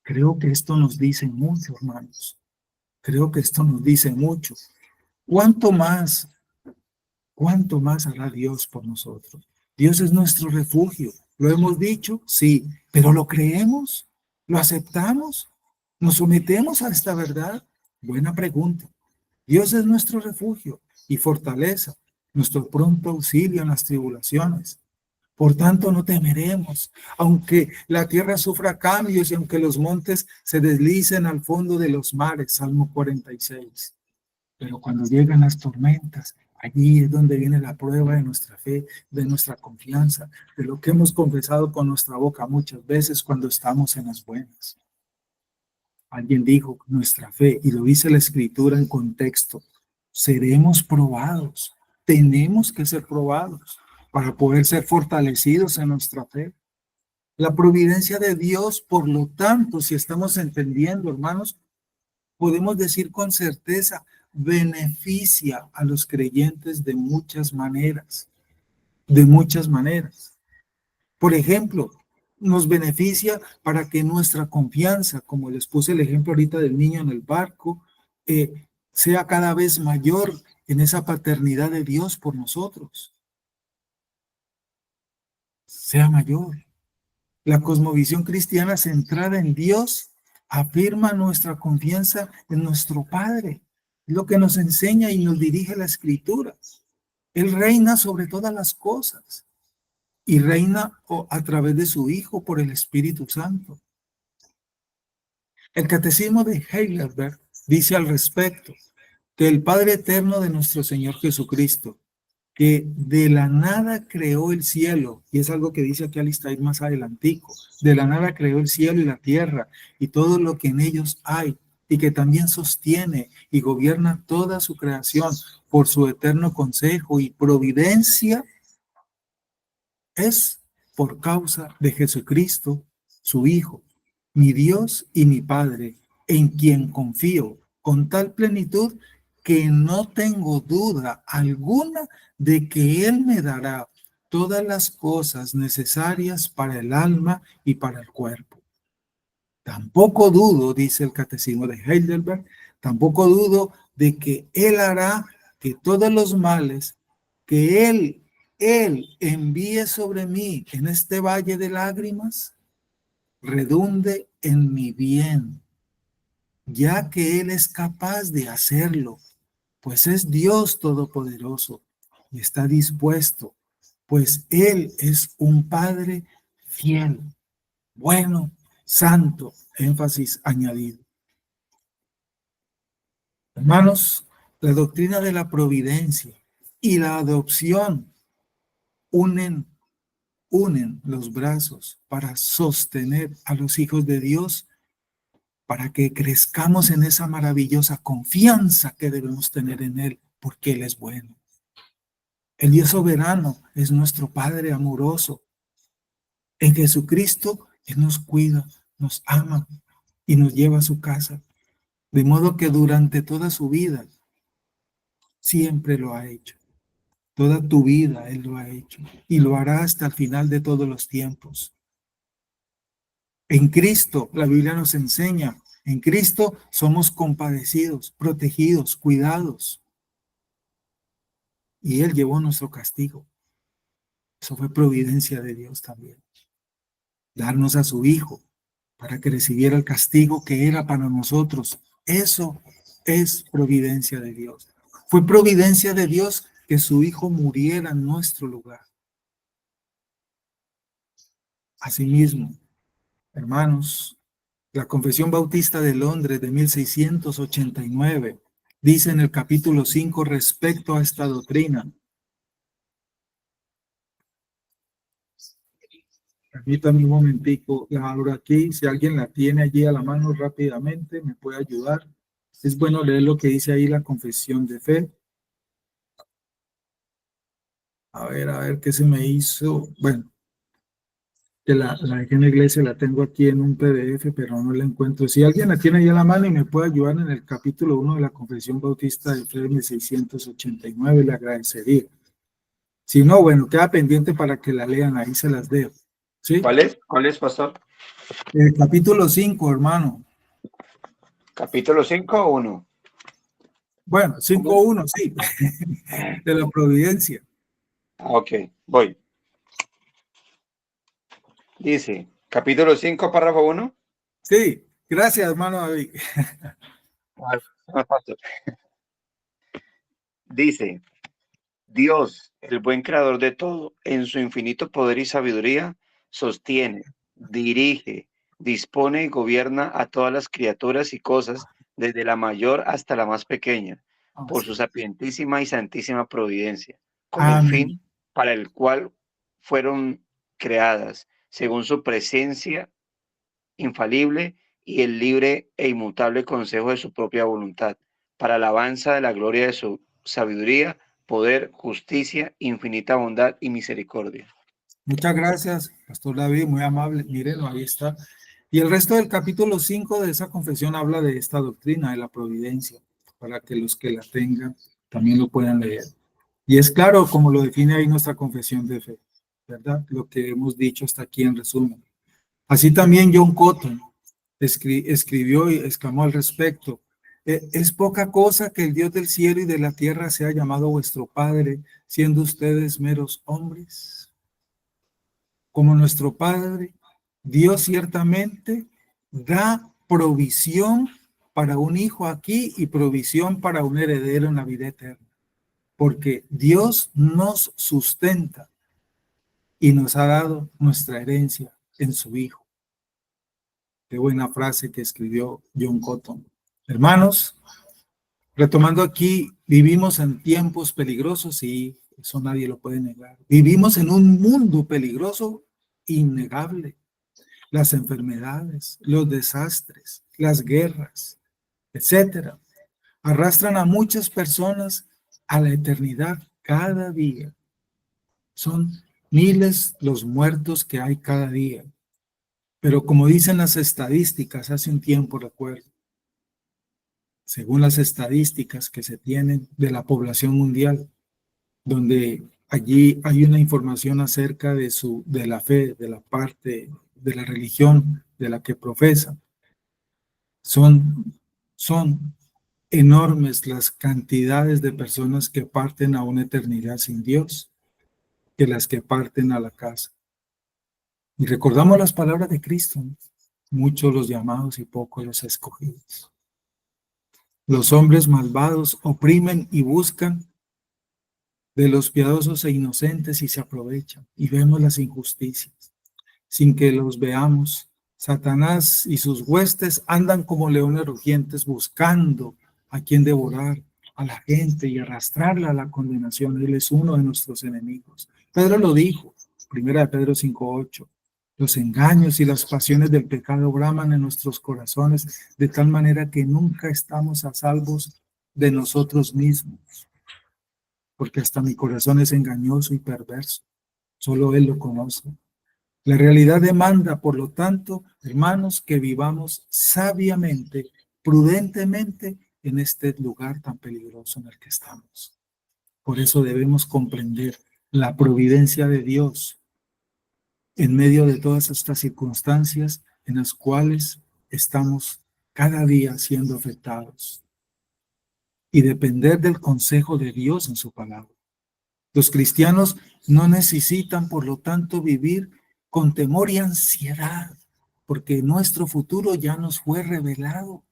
Creo que esto nos dice mucho, hermanos. Creo que esto nos dice mucho. ¿Cuánto más hará Dios por nosotros? Dios es nuestro refugio. ¿Lo hemos dicho? Sí. ¿Pero lo creemos? ¿Lo aceptamos? ¿Nos sometemos a esta verdad? Buena pregunta. Dios es nuestro refugio y fortaleza, nuestro pronto auxilio en las tribulaciones. Por tanto, no temeremos, aunque la tierra sufra cambios y aunque los montes se deslicen al fondo de los mares. Salmo 46. Pero cuando llegan las tormentas, allí es donde viene la prueba de nuestra fe, de nuestra confianza, de lo que hemos confesado con nuestra boca muchas veces cuando estamos en las buenas. Alguien dijo: nuestra fe, y lo dice la Escritura en contexto, seremos probados, tenemos que ser probados para poder ser fortalecidos en nuestra fe. La providencia de Dios, por lo tanto, si estamos entendiendo, hermanos, podemos decir con certeza, beneficia a los creyentes de muchas maneras, de muchas maneras. Por ejemplo, nos beneficia para que nuestra confianza, como les puse el ejemplo ahorita del niño en el barco, sea cada vez mayor en esa paternidad de Dios por nosotros. Sea mayor. La cosmovisión cristiana centrada en Dios afirma nuestra confianza en nuestro Padre. Es lo que nos enseña y nos dirige la Escritura. Él reina sobre todas las cosas y reina a través de su Hijo por el Espíritu Santo. El Catecismo de Heidelberg dice al respecto que el Padre eterno de nuestro Señor Jesucristo, que de la nada creó el cielo, y es algo que dice aquí Alistair más adelantico, de la nada creó el cielo y la tierra y todo lo que en ellos hay, y que también sostiene y gobierna toda su creación por su eterno consejo y providencia, es por causa de Jesucristo, su Hijo, mi Dios y mi Padre, en quien confío con tal plenitud que no tengo duda alguna de que Él me dará todas las cosas necesarias para el alma y para el cuerpo. Tampoco dudo, dice el Catecismo de Heidelberg, tampoco dudo de que Él hará que todos los males que Él envíe sobre mí en este valle de lágrimas redunde en mi bien, ya que Él es capaz de hacerlo, pues es Dios Todopoderoso y está dispuesto, pues Él es un Padre fiel, bueno, santo, énfasis añadido. Hermanos, la doctrina de la providencia y la adopción unen los brazos para sostener a los hijos de Dios, para que crezcamos en esa maravillosa confianza que debemos tener en Él, porque Él es bueno. El Dios soberano es nuestro Padre amoroso. En Jesucristo, Él nos cuida, nos ama y nos lleva a su casa. De modo que durante toda su vida, siempre lo ha hecho. Toda tu vida Él lo ha hecho y lo hará hasta el final de todos los tiempos. En Cristo, la Biblia nos enseña, en Cristo somos compadecidos, protegidos, cuidados. Y Él llevó nuestro castigo. Eso fue providencia de Dios también. Darnos a su Hijo para que recibiera el castigo que era para nosotros. Eso es providencia de Dios. Fue providencia de Dios que su Hijo muriera en nuestro lugar. Asimismo, hermanos, la Confesión Bautista de Londres de 1689 dice en el capítulo 5 respecto a esta doctrina. Permítame un momentico, la abro aquí, si alguien la tiene allí a la mano rápidamente, me puede ayudar. Es bueno leer lo que dice ahí la confesión de fe. A ver qué se me hizo. Bueno, que la dejé en la iglesia, la tengo aquí en un PDF, pero no la encuentro. Si alguien la tiene ahí a la mano y me puede ayudar en el capítulo 1 de la Confesión Bautista de Fe de 1689, le agradecería. Si no, bueno, queda pendiente para que la lean, ahí se las dejo. ¿Sí? ¿Cuál es, pastor? El capítulo 5, hermano. ¿Capítulo 5 o 1? Bueno, 5.1, sí, de la providencia. Ok, voy. Dice, capítulo 5, párrafo 1. Sí, gracias, hermano David. Dice, Dios, el buen creador de todo, en su infinito poder y sabiduría, sostiene, dirige, dispone y gobierna a todas las criaturas y cosas, desde la mayor hasta la más pequeña, por su sapientísima y santísima providencia, con el fin para el cual fueron creadas, según su presencia infalible y el libre e inmutable consejo de su propia voluntad, para alabanza de la gloria de su sabiduría, poder, justicia, infinita bondad y misericordia. Muchas gracias, Pastor David, muy amable. Mírenlo, ahí está. Y el resto del capítulo 5 de esa confesión habla de esta doctrina de la providencia, para que los que la tengan también lo puedan leer. Y es claro, como lo define ahí nuestra confesión de fe, ¿verdad? Lo que hemos dicho hasta aquí en resumen. Así también John Cotton escribió y exclamó al respecto: es poca cosa que el Dios del cielo y de la tierra sea llamado vuestro Padre, siendo ustedes meros hombres. Como nuestro Padre, Dios ciertamente da provisión para un hijo aquí y provisión para un heredero en la vida eterna, porque Dios nos sustenta y nos ha dado nuestra herencia en su Hijo. Qué buena frase que escribió John Cotton. Hermanos, Retomando aquí, vivimos en tiempos peligrosos y eso nadie lo puede negar. Vivimos en un mundo peligroso, innegable. Las enfermedades, los desastres, las guerras, etcétera, arrastran a muchas personas a la eternidad cada día. Son miles los muertos que hay cada día. Pero como dicen las estadísticas, hace un tiempo recuerdo, según las estadísticas que se tienen de la población mundial, donde allí hay una información acerca de la fe, de la parte de la religión de la que profesa. Son enormes las cantidades de personas que parten a una eternidad sin Dios, que las que parten a la casa. Y recordamos las palabras de Cristo, ¿no? Muchos los llamados y pocos los escogidos. Los hombres malvados oprimen y buscan de los piadosos e inocentes y se aprovechan. Y vemos las injusticias. Sin que los veamos, Satanás y sus huestes andan como leones rugientes buscando a quien devorar a la gente y arrastrarla a la condenación. Él es uno de nuestros enemigos. Pedro lo dijo, 1 Pedro 5:8. Los engaños y las pasiones del pecado braman en nuestros corazones de tal manera que nunca estamos a salvos de nosotros mismos. Porque hasta mi corazón es engañoso y perverso. Solo Él lo conoce. La realidad demanda, por lo tanto, hermanos, que vivamos sabiamente, prudentemente en este lugar tan peligroso en el que estamos. Por eso debemos comprender la providencia de Dios en medio de todas estas circunstancias en las cuales estamos cada día siendo afectados y depender del consejo de Dios en su palabra. Los cristianos no necesitan, por lo tanto, vivir con temor y ansiedad, porque nuestro futuro ya nos fue revelado,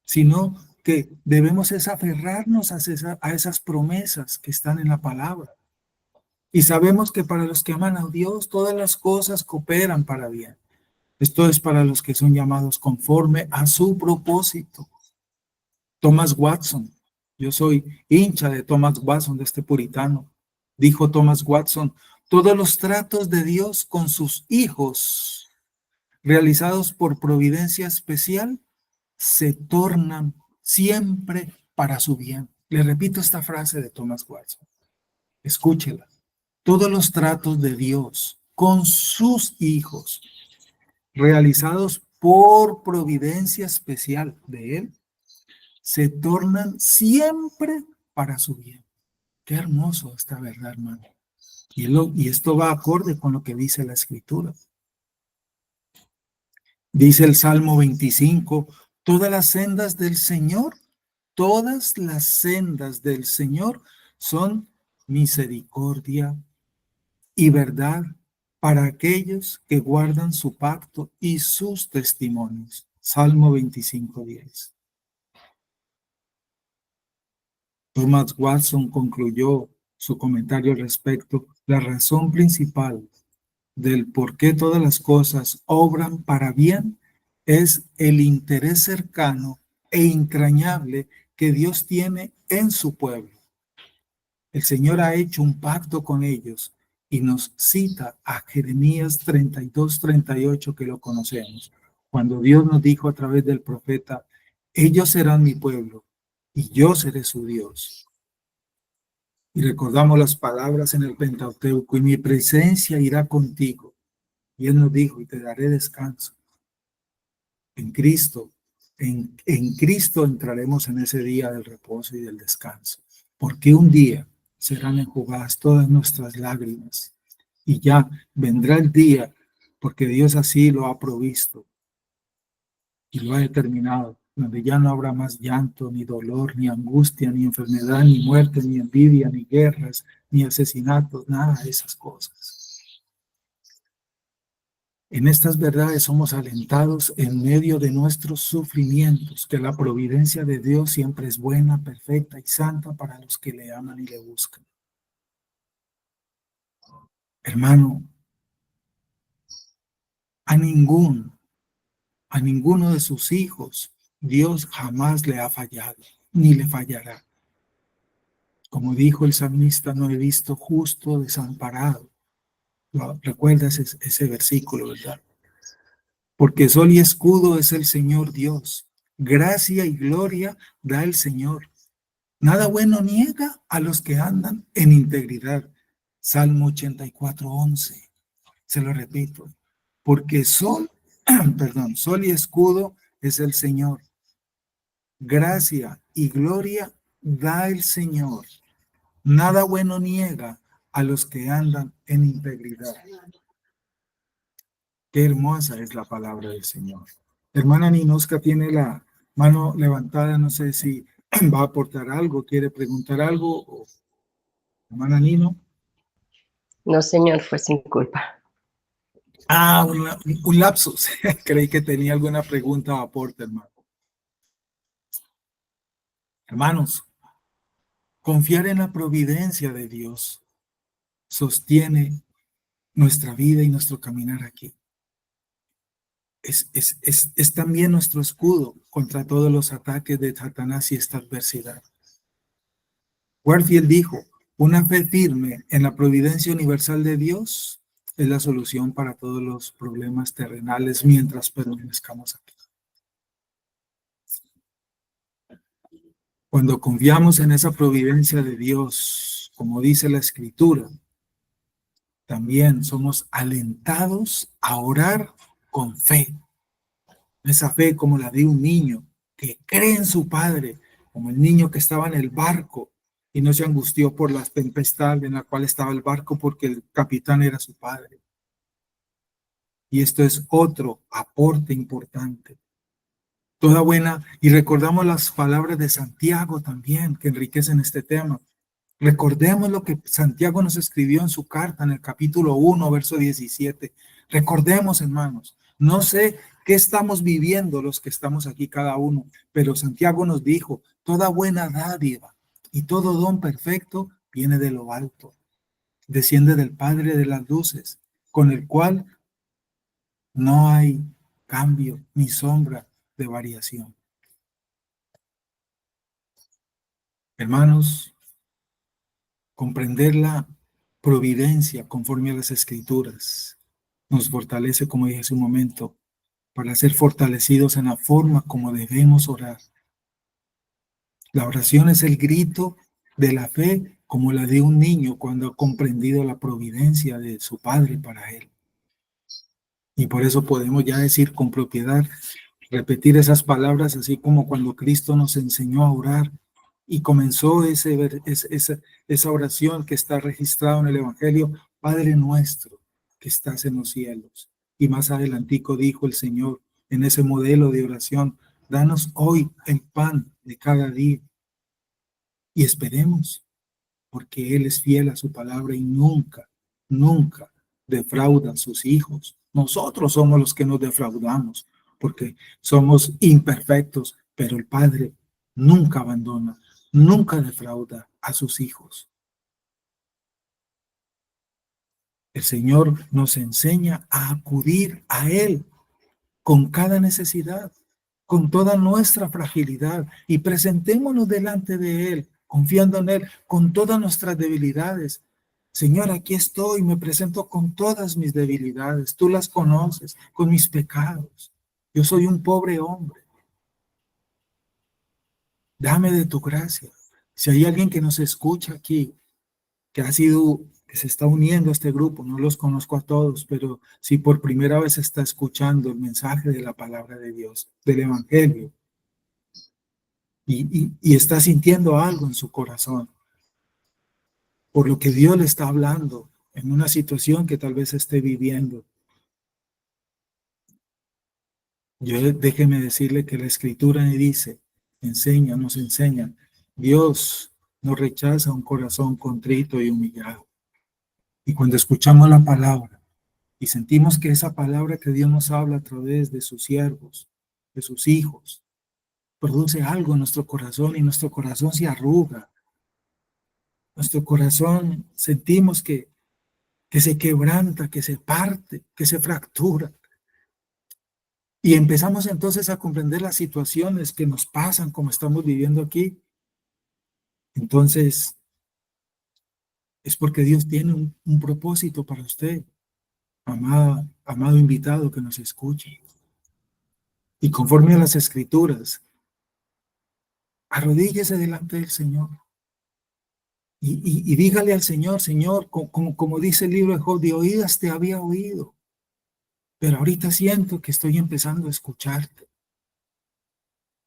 sino que debemos es aferrarnos a esas promesas que están en la palabra. Y sabemos que para los que aman a Dios, todas las cosas cooperan para bien. Esto es para los que son llamados conforme a su propósito. Thomas Watson, yo soy hincha de Thomas Watson, de este puritano. Dijo Thomas Watson, todos los tratos de Dios con sus hijos, realizados por providencia especial, se tornan siempre para su bien. Le repito esta frase de Thomas Watson. Escúchela. Todos los tratos de Dios con sus hijos, realizados por providencia especial de Él, se tornan siempre para su bien. Qué hermoso esta verdad, hermano. Y esto va acorde con lo que dice la Escritura. Dice el Salmo 25, todas las sendas del Señor son misericordia y verdad para aquellos que guardan su pacto y sus testimonios. Salmo 25:10. Thomas Watson concluyó su comentario al respecto. La razón principal del por qué todas las cosas obran para bien es el interés cercano e entrañable que Dios tiene en su pueblo. El Señor ha hecho un pacto con ellos y nos cita a Jeremías 32:38, que lo conocemos, cuando Dios nos dijo a través del profeta, ellos serán mi pueblo y yo seré su Dios. Y recordamos las palabras en el Pentateuco, y mi presencia irá contigo. Y Él nos dijo, y te daré descanso. En Cristo, en Cristo entraremos en ese día del reposo y del descanso. Porque un día serán enjugadas todas nuestras lágrimas. Y ya vendrá el día, porque Dios así lo ha provisto y lo ha determinado, donde ya no habrá más llanto, ni dolor, ni angustia, ni enfermedad, ni muerte, ni envidia, ni guerras, ni asesinatos, nada de esas cosas. En estas verdades somos alentados en medio de nuestros sufrimientos, que la providencia de Dios siempre es buena, perfecta y santa para los que le aman y le buscan. Hermano, a ninguno de sus hijos Dios jamás le ha fallado. ni le fallará. Como dijo el salmista, no he visto justo desamparado. ¿Recuerdas ese versículo, verdad? Porque sol y escudo es el Señor Dios. Gracia y gloria da el Señor. Nada bueno niega a los que andan en integridad. Salmo 84:11. Se lo repito. Porque sol y escudo es el Señor. Gracia y gloria da el Señor. Nada bueno niega a los que andan en integridad. Qué hermosa es la palabra del Señor. Hermana Ninosca tiene la mano levantada, no sé si va a aportar algo, quiere preguntar algo. Hermana Nino. No, señor, fue sin culpa. Ah, un lapsus. Creí que tenía alguna pregunta o aporte, hermano. Hermanos, confiar en la providencia de Dios sostiene nuestra vida y nuestro caminar aquí. Es también nuestro escudo contra todos los ataques de Satanás y esta adversidad. Warfield dijo, una fe firme en la providencia universal de Dios es la solución para todos los problemas terrenales mientras permanezcamos aquí. Cuando confiamos en esa providencia de Dios, como dice la Escritura, también somos alentados a orar con fe. Esa fe como la de un niño que cree en su padre, como el niño que estaba en el barco y no se angustió por la tempestad en la cual estaba el barco porque el capitán era su padre. Y esto es otro aporte importante. Toda buena, y recordamos las palabras de Santiago también que enriquecen este tema. Recordemos lo que Santiago nos escribió en su carta en el capítulo 1, verso 17. Recordemos, hermanos, no sé qué estamos viviendo los que estamos aquí cada uno, pero Santiago nos dijo, toda buena dádiva y todo don perfecto viene de lo alto, desciende del Padre de las luces, con el cual no hay cambio ni sombra de variación. Hermanos, comprender la providencia conforme a las Escrituras nos fortalece, como dije hace un momento, para ser fortalecidos en la forma como debemos orar. La oración es el grito de la fe como la de un niño cuando ha comprendido la providencia de su padre para él. Y por eso podemos ya decir con propiedad, repetir esas palabras, así como cuando Cristo nos enseñó a orar y comenzó esa oración que está registrada en el Evangelio, Padre nuestro que estás en los cielos. Y más adelantico dijo el Señor en ese modelo de oración, danos hoy el pan de cada día. Y esperemos, porque Él es fiel a su palabra y nunca, nunca defrauda a sus hijos. Nosotros somos los que nos defraudamos, porque somos imperfectos, pero el Padre nunca abandona, nunca defrauda a sus hijos. El Señor nos enseña a acudir a Él con cada necesidad, con toda nuestra fragilidad y presentémonos delante de Él, confiando en Él, con todas nuestras debilidades. Señor, aquí estoy, me presento con todas mis debilidades, tú las conoces, con mis pecados. Yo soy un pobre hombre. Dame de tu gracia. Si hay alguien que nos escucha aquí, que se está uniendo a este grupo, no los conozco a todos, pero si por primera vez está escuchando el mensaje de la palabra de Dios, del Evangelio, y está sintiendo algo en su corazón, por lo que Dios le está hablando en una situación que tal vez esté viviendo. Déjeme decirle que la Escritura me dice, nos enseña, Dios no rechaza un corazón contrito y humillado. Y cuando escuchamos la palabra y sentimos que esa palabra que Dios nos habla a través de sus siervos, de sus hijos, produce algo en nuestro corazón y nuestro corazón se arruga. Nuestro corazón sentimos que se quebranta, que se parte, que se fractura. Y empezamos entonces a comprender las situaciones que nos pasan como estamos viviendo aquí Entonces, es porque Dios tiene un propósito para usted, amado invitado que nos escucha. Y conforme a las Escrituras, arrodíllese delante del Señor. Y dígale al Señor, Señor, como dice el libro de Job, de oídas te había oído, pero ahorita siento que estoy empezando a escucharte,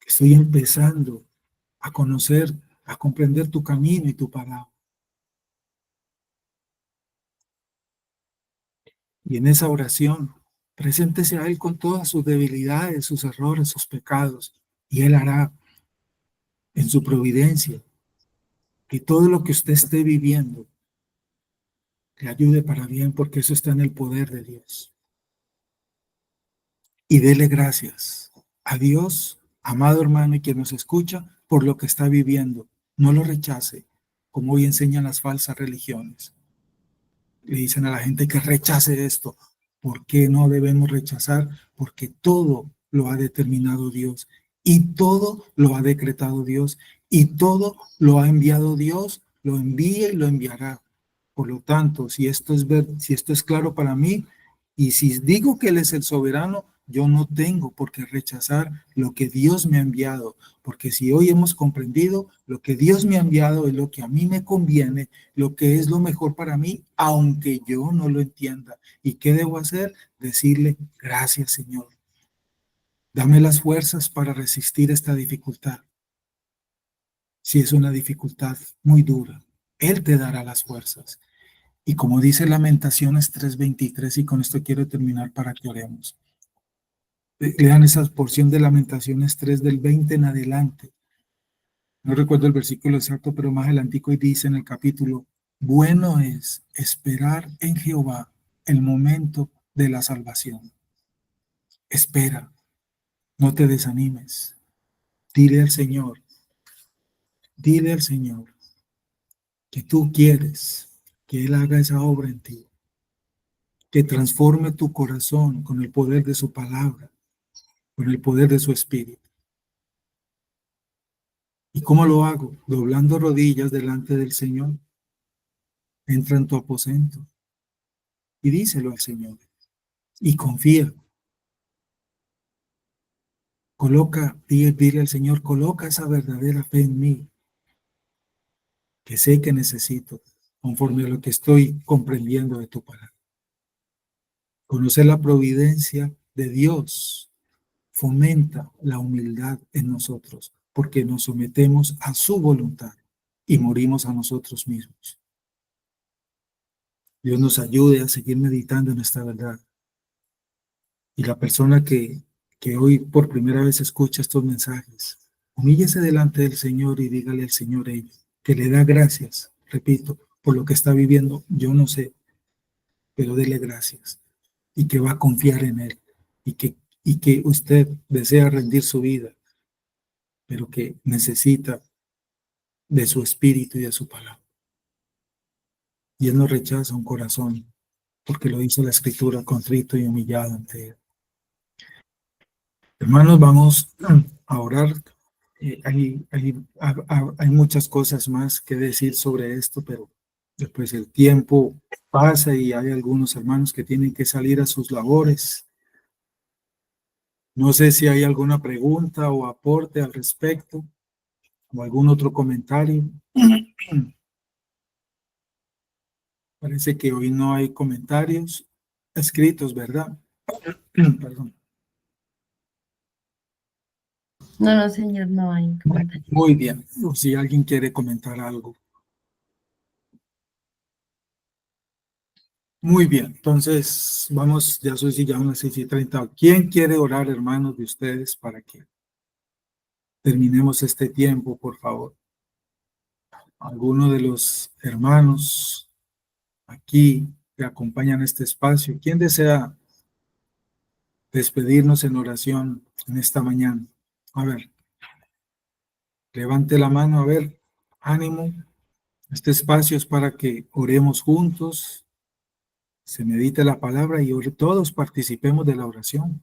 que estoy empezando a conocer, a comprender tu camino y tu palabra. Y en esa oración, preséntese a Él con todas sus debilidades, sus errores, sus pecados, y Él hará en su providencia que todo lo que usted esté viviendo le ayude para bien, porque eso está en el poder de Dios. Y dele gracias a Dios, amado hermano y quien nos escucha, por lo que está viviendo. No lo rechace, como hoy enseñan las falsas religiones. Le dicen a la gente que rechace esto. ¿Por qué no debemos rechazar? Porque todo lo ha determinado Dios y todo lo ha decretado Dios y todo lo ha enviado Dios, lo envía y lo enviará. Por lo tanto, si esto es claro para mí y si digo que Él es el soberano, yo no tengo por qué rechazar lo que Dios me ha enviado, porque si hoy hemos comprendido lo que Dios me ha enviado es lo que a mí me conviene, lo que es lo mejor para mí, aunque yo no lo entienda. ¿Y qué debo hacer? Decirle, gracias, Señor. Dame las fuerzas para resistir esta dificultad. Si es una dificultad muy dura, Él te dará las fuerzas. Y como dice Lamentaciones 3:23, y con esto quiero terminar para que oremos. Lean esa porción de Lamentaciones 3 del 20 en adelante. No recuerdo el versículo exacto, pero más adelantico y dice en el capítulo, bueno es esperar en Jehová el momento de la salvación. Espera, no te desanimes. Dile al Señor que tú quieres que Él haga esa obra en ti, que transforme tu corazón con el poder de su palabra, con el poder de su espíritu. ¿Y cómo lo hago? Doblando rodillas delante del Señor. Entra en tu aposento y díselo al Señor. Y confía. Dile al Señor, coloca esa verdadera fe en mí, que sé que necesito, conforme a lo que estoy comprendiendo de tu palabra. Conocer la providencia de Dios fomenta la humildad en nosotros, porque nos sometemos a su voluntad y morimos a nosotros mismos. Dios nos ayude a seguir meditando en esta verdad. Y la persona que hoy por primera vez escucha estos mensajes, humíllese delante del Señor y dígale al Señor que le da gracias, repito, por lo que está viviendo, yo no sé, pero dele gracias y que va a confiar en Él y que usted desea rendir su vida, pero que necesita de su espíritu y de su palabra. Y Él no rechaza un corazón, porque lo dice la Escritura, contrito y humillado ante Él. Hermanos, vamos a orar. Hay muchas cosas más que decir sobre esto, pero después el tiempo pasa y hay algunos hermanos que tienen que salir a sus labores. No sé si hay alguna pregunta o aporte al respecto o algún otro comentario. Parece que hoy no hay comentarios escritos, ¿verdad? Perdón. No, señor, no hay comentarios. Muy bien. O si alguien quiere comentar algo. Muy bien. Entonces, vamos, ya son las 6:30. ¿Quién quiere orar, hermanos, de ustedes para que terminemos este tiempo, por favor? Alguno de los hermanos aquí que acompañan este espacio. ¿Quién desea despedirnos en oración en esta mañana? A ver, levante la mano, a ver, ánimo. Este espacio es para que oremos juntos, se medite la palabra y todos participemos de la oración.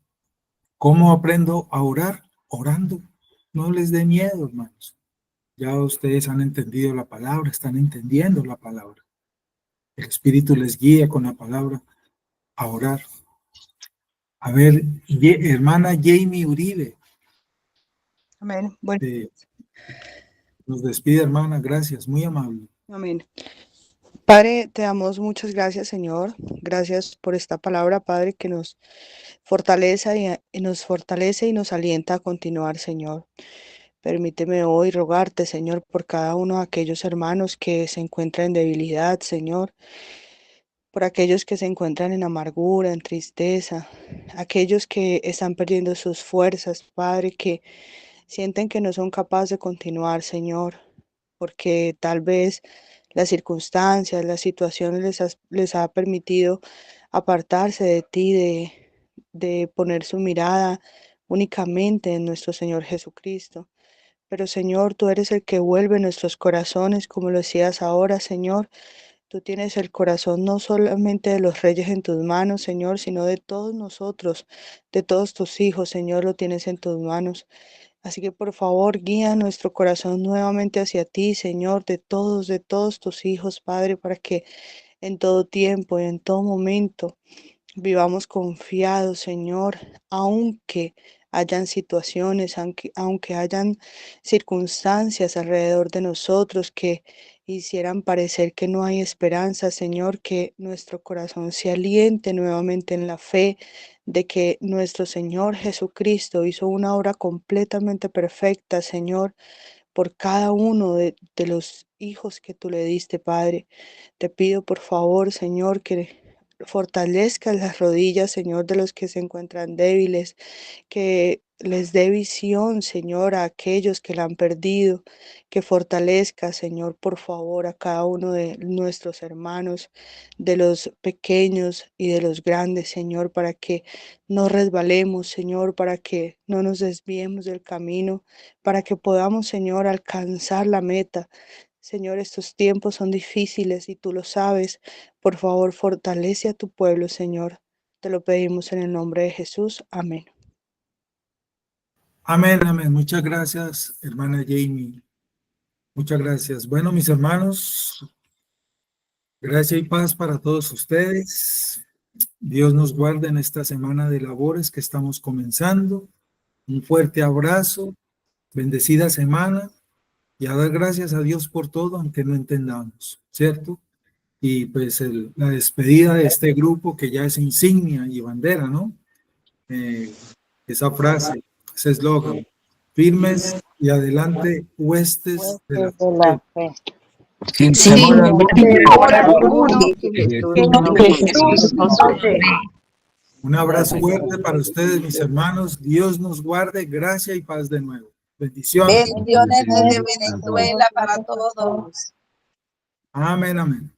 ¿Cómo aprendo a orar? Orando. No les dé miedo, hermanos. Ya ustedes han entendido la palabra, están entendiendo la palabra. El Espíritu les guía con la palabra a orar. A ver, hermana Jamie Uribe, Amén. Bueno, nos despide, hermana, gracias, muy amable. amén. Padre, te damos muchas gracias, Señor. Gracias por esta palabra, Padre, que nos fortalece y nos alienta a continuar, Señor. Permíteme hoy rogarte, Señor, por cada uno de aquellos hermanos que se encuentran en debilidad, Señor, por aquellos que se encuentran en amargura, en tristeza, aquellos que están perdiendo sus fuerzas, Padre, que sienten que no son capaces de continuar, Señor, porque tal vez las circunstancias, las situaciones les ha permitido apartarse de ti, de poner su mirada únicamente en nuestro Señor Jesucristo. Pero Señor, tú eres el que vuelve nuestros corazones, como lo decías ahora, Señor. Tú tienes el corazón no solamente de los reyes en tus manos, Señor, sino de todos nosotros, de todos tus hijos, Señor, lo tienes en tus manos. Así que por favor, guía nuestro corazón nuevamente hacia ti, Señor, de todos tus hijos, Padre, para que en todo tiempo y en todo momento vivamos confiados, Señor, aunque hayan situaciones, aunque hayan circunstancias alrededor de nosotros que hicieran parecer que no hay esperanza, Señor, que nuestro corazón se aliente nuevamente en la fe de que nuestro Señor Jesucristo hizo una obra completamente perfecta, Señor, por cada uno de los hijos que tú le diste, Padre. Te pido, por favor, Señor, que fortalezcas las rodillas, Señor, de los que se encuentran débiles, que les dé visión, Señor, a aquellos que la han perdido, que fortalezca, Señor, por favor, a cada uno de nuestros hermanos, de los pequeños y de los grandes, Señor, para que no resbalemos, Señor, para que no nos desviemos del camino, para que podamos, Señor, alcanzar la meta. Señor, estos tiempos son difíciles y tú lo sabes. Por favor, fortalece a tu pueblo, Señor. Te lo pedimos en el nombre de Jesús. Amén. Amén, amén. Muchas gracias, hermana Jamie. Muchas gracias. Bueno, mis hermanos, gracia y paz para todos ustedes. Dios nos guarde en esta semana de labores que estamos comenzando. Un fuerte abrazo, bendecida semana y a dar gracias a Dios por todo, aunque no entendamos, ¿cierto? Y pues la despedida de este grupo que ya es insignia y bandera, ¿no? Esa frase, ese eslogan, firmes y adelante, huestes de la fe. Sin temor alguno, que Jesús nos oye. Un abrazo fuerte para ustedes, mis hermanos. Dios nos guarde, gracia y paz de nuevo. Bendiciones. Bendiciones desde Venezuela para todos. Amén, amén.